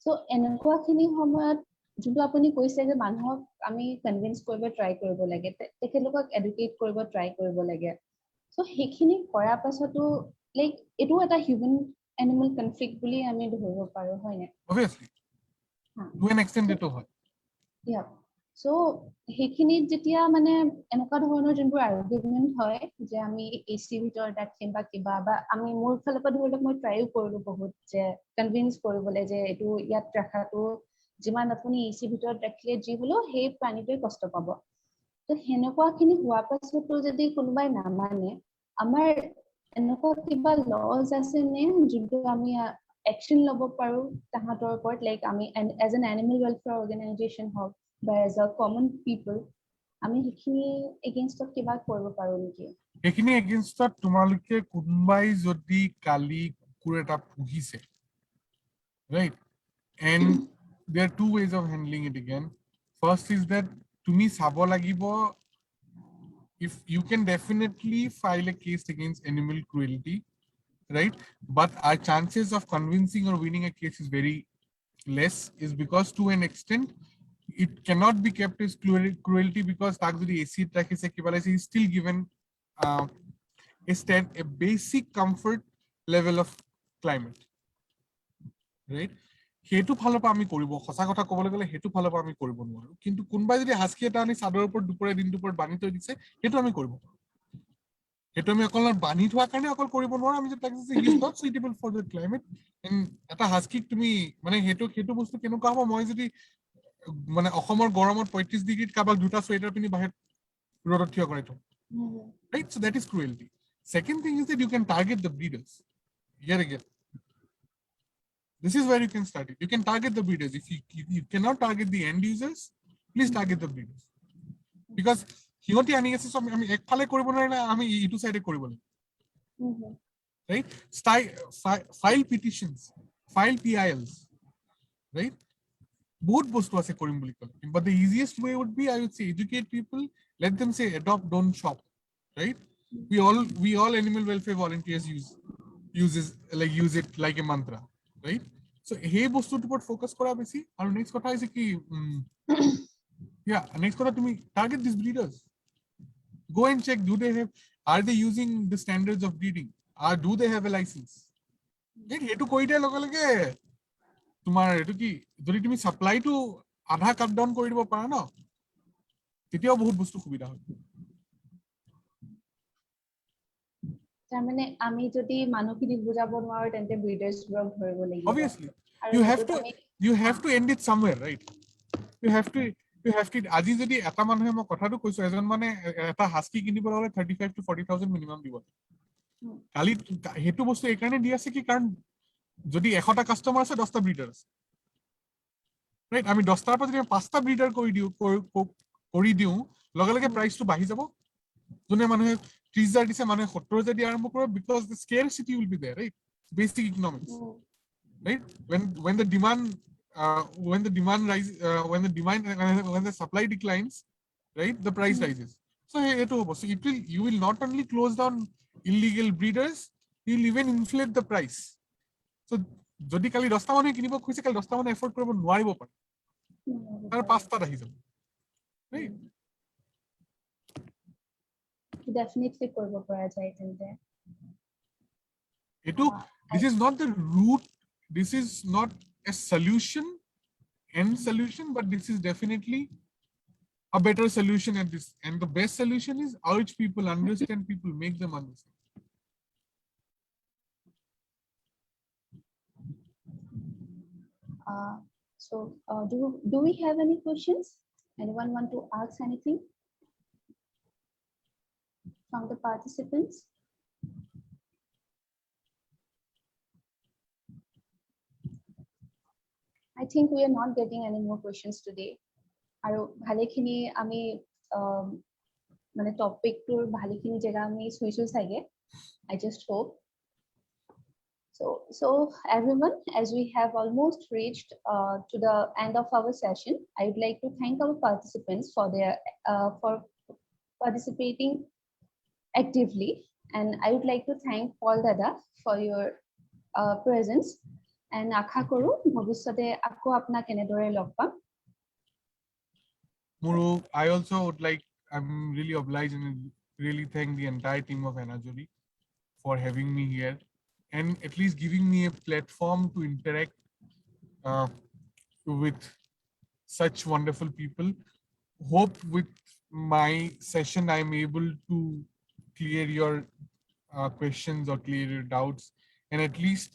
সো এনেকুৱাখিনি সময়ত যোনটো আপুনি কৈছে যে মানুহক আমি কনভিন্স কৰিব ট্ৰাই কৰিব লাগে তেখেতলোকক এডুকেট কৰিব ট্ৰাই কৰিব লাগে সো সেইখিনি কৰাৰ পাছতো লাইক এটো এটা হিউম্যান এনিমেল কনফ্লিক্ট বুলি আমি ধৰিব পাৰো হয় নে obviously to an extent এটো হয় yeah so সেইখিনিত যেতিয়া মানে এনেকুৱা ধৰণৰ যোনবোৰ আৰ্গুমেন্ট হয় যে আমি এচি ভিতৰত ৰাখিম বা কিবা বা আমি মোৰ ফালৰ পৰা ধৰি লওক মই ট্ৰাইও কৰিলো বহুত যে কনভিন্স কৰিবলৈ যে এইটো ইয়াত ৰাখাটো যিমান আপুনি এচি ভিতৰত ৰাখিলে যি হলেও সেই প্ৰাণীটোৱে কষ্ট পাব তো হেনেকুৱাখিনি হোৱাৰ পাছতো যদি কোনোবাই নামানে আমাৰ এনেকুৱা কিবা লজ আছে নে যোনটো আমি একশন ল'ব পাৰো তাহাঁতৰ ওপৰত লাইক আমি age N animal welfare organisation হওক বা এজ আ কমন পিপল আমি সেইখিনি এগেইনষ্টত কিবা কৰিব পাৰো নেকি এইখিনি এগেইনষ্টত তোমালোকে কোনবাই যদি কালি কুকুৰ এটা পুহিছে right and there are two ways of handling it again first is that তুমি চাব লাগিব if you can definitely file a case against animal cruelty right but our chances of convincing or winning a case is very less is because to an extent it cannot be kept as cruelty because tak jodi ac rakhise kibala is still given a basic comfort level of climate right হেতু ফালৰ পৰা আমি কৰিব সঁচা কথা ক'বলৈ গ'লে হেতু ফালৰ পৰা আমি কৰিব নোৱাৰো কিন্তু কোনবাই যদি হাস্কি এটা আনি চাদৰ ওপৰত দুপৰীয়া দিনটোৰ ওপৰত বান্ধি থৈ দিছে হেতু আমি কৰিব হেতু আমি অকল বান্ধি থোৱাৰ কাৰণে অকল কৰিব নোৱাৰো আমি যে তাকছে he is not suitable for the climate and এটা হাস্কিক তুমি মানে হেতু বস্তু কেনেকুৱা হ'ব মই যদি মানে অসমৰ গৰমত 35 ডিগ্ৰীত কাবাক দুটা সোয়েটাৰ পিনি বাহিৰত ৰ'দত থিয় কৰাই থওঁ right so that is cruelty second thing is that you can target the breeders here again this is where you can start it you can target the breeders if you cannot target the end users please target the breeders because হিহতি আনি আছে সব আমি একফালে কৰিব নোৱাৰে না আমি ইটো সাইডে কৰিব লাগে right file petitions file PILs right বহুত বস্তু আছে কৰিম বুলি কলে but the easiest way would be I would say educate people let them say adopt don't shop right we all animal welfare volunteers use it like a mantra right so hey bostuৰ ওপৰত focus কৰা বেছি আৰু next কথা হৈছে কি yeah next কথা তুমি target these breeders go and check are they using the standards of breeding do they have a license হেতু কৈ দিয়া লগে লগে তোমাৰ এটো কি যদি তুমি সাপ্লাইটো আধা কাট ডাউন কৰি দিব পাৰা ন তেতিয়াও বহুত বস্তু সুবিধা হয় তাৰমানে আমি যদি মানুহখিনিক বুজাব নোৱাৰো তেন্তে ব্ৰিডাৰ্ছবোৰক ধৰিব লাগিব obviously you have to end it somewhere right you have to আজি যদি এটা মানুহে মই কথাটো কৈছো এজন মানে এটা হাস্কি কিনিব হলে 35 to 40,000 মিনিমাম দিব কালি হেতু বস্তু এই কাৰণে দি আছে কি কাৰণ যদি 100টা কাস্টমাৰ আছে 10টা ব্রিডার আছে রাইট আমি 10টাৰ পৰা যদি 5টা ব্রিডাৰ কৰি দিও লগে লগে প্ৰাইসটো বাঢ়ি যাব যোনে মানুহে 30,000 দিছে মানুহে 70,000 দি আৰম্ভ কৰিব because the scarcity will be there right basic economics right when the demand rises when the supply declines right the price rises so you will not only close down illegal breeders you will even inflate the price so যদি কালি 10টা মানুহে কিনিব খুজিছে কালি 10টা মানুহে afford কৰিব নোৱাৰিব পাৰে আৰু 5টাত আহি যাব right ডেফিনেটলি কৰিব পৰা যায় তেন্তে This is not the root, this is not a solution, end solution, but this is definitely a better solution at this. And the best solution is urge people, understand people, make them understand. Do we have any questions? Anyone want to ask anything from the participants? I think we are not getting any more questions today. আৰু ভালেখিনি আমি মানে টপিকটোৰ ভালেখিনি জেগা আমি চুইছো চাগে. I just hope. So everyone, as we have almost reached to the end of our session, I would like to thank our participants for their for participating actively, and I would like to thank Paul Dada for your presence. And আশা কৰো ভৱিষ্যতে আকৌ আপোনাক এনেদৰে log palm. Muru, I also would like, I'm really obliged and really thank the entire team of Anajuri for having me here and at least giving me a platform to interact with such wonderful people. Hope with my session I'm able to clear your questions or clear your doubts, and at least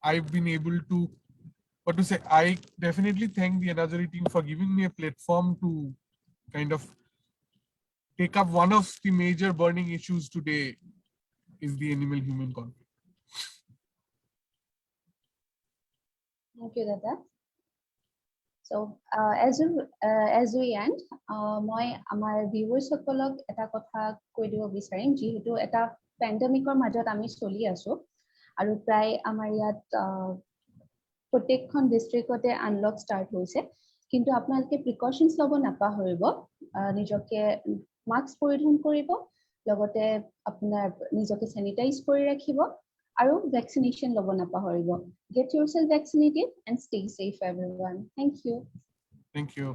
I've been able to, what to say, I definitely thank the Anajuri team for giving me a platform to kind of take up one of the major burning issues today is the animal-human conflict. Thank you, Dada. So as we end, মই আমাৰ viewers সকলক এটা কথা কৈ দিব বিচাৰিম, যিহেতু এটা পেণ্ডেমিকৰ মাজত আমি চলি আছো আৰু প্ৰায় আমাৰ ইয়াত প্ৰত্যেকখন ডিষ্ট্ৰিক্টতে আনলক ষ্টাৰ্ট হৈছে, কিন্তু আপোনালোকে প্ৰিকশ্যনছ ল'ব নাপাহৰিব, নিজকে মাস্ক পৰিধান কৰিব, লগতে আপোনাৰ নিজকে চেনিটাইজ কৰি ৰাখিব আৰু ভেকচিনেশ্যন ল'ব নাপাহৰিব. Get yourself vaccinated and stay safe, everyone. Thank you. Thank you.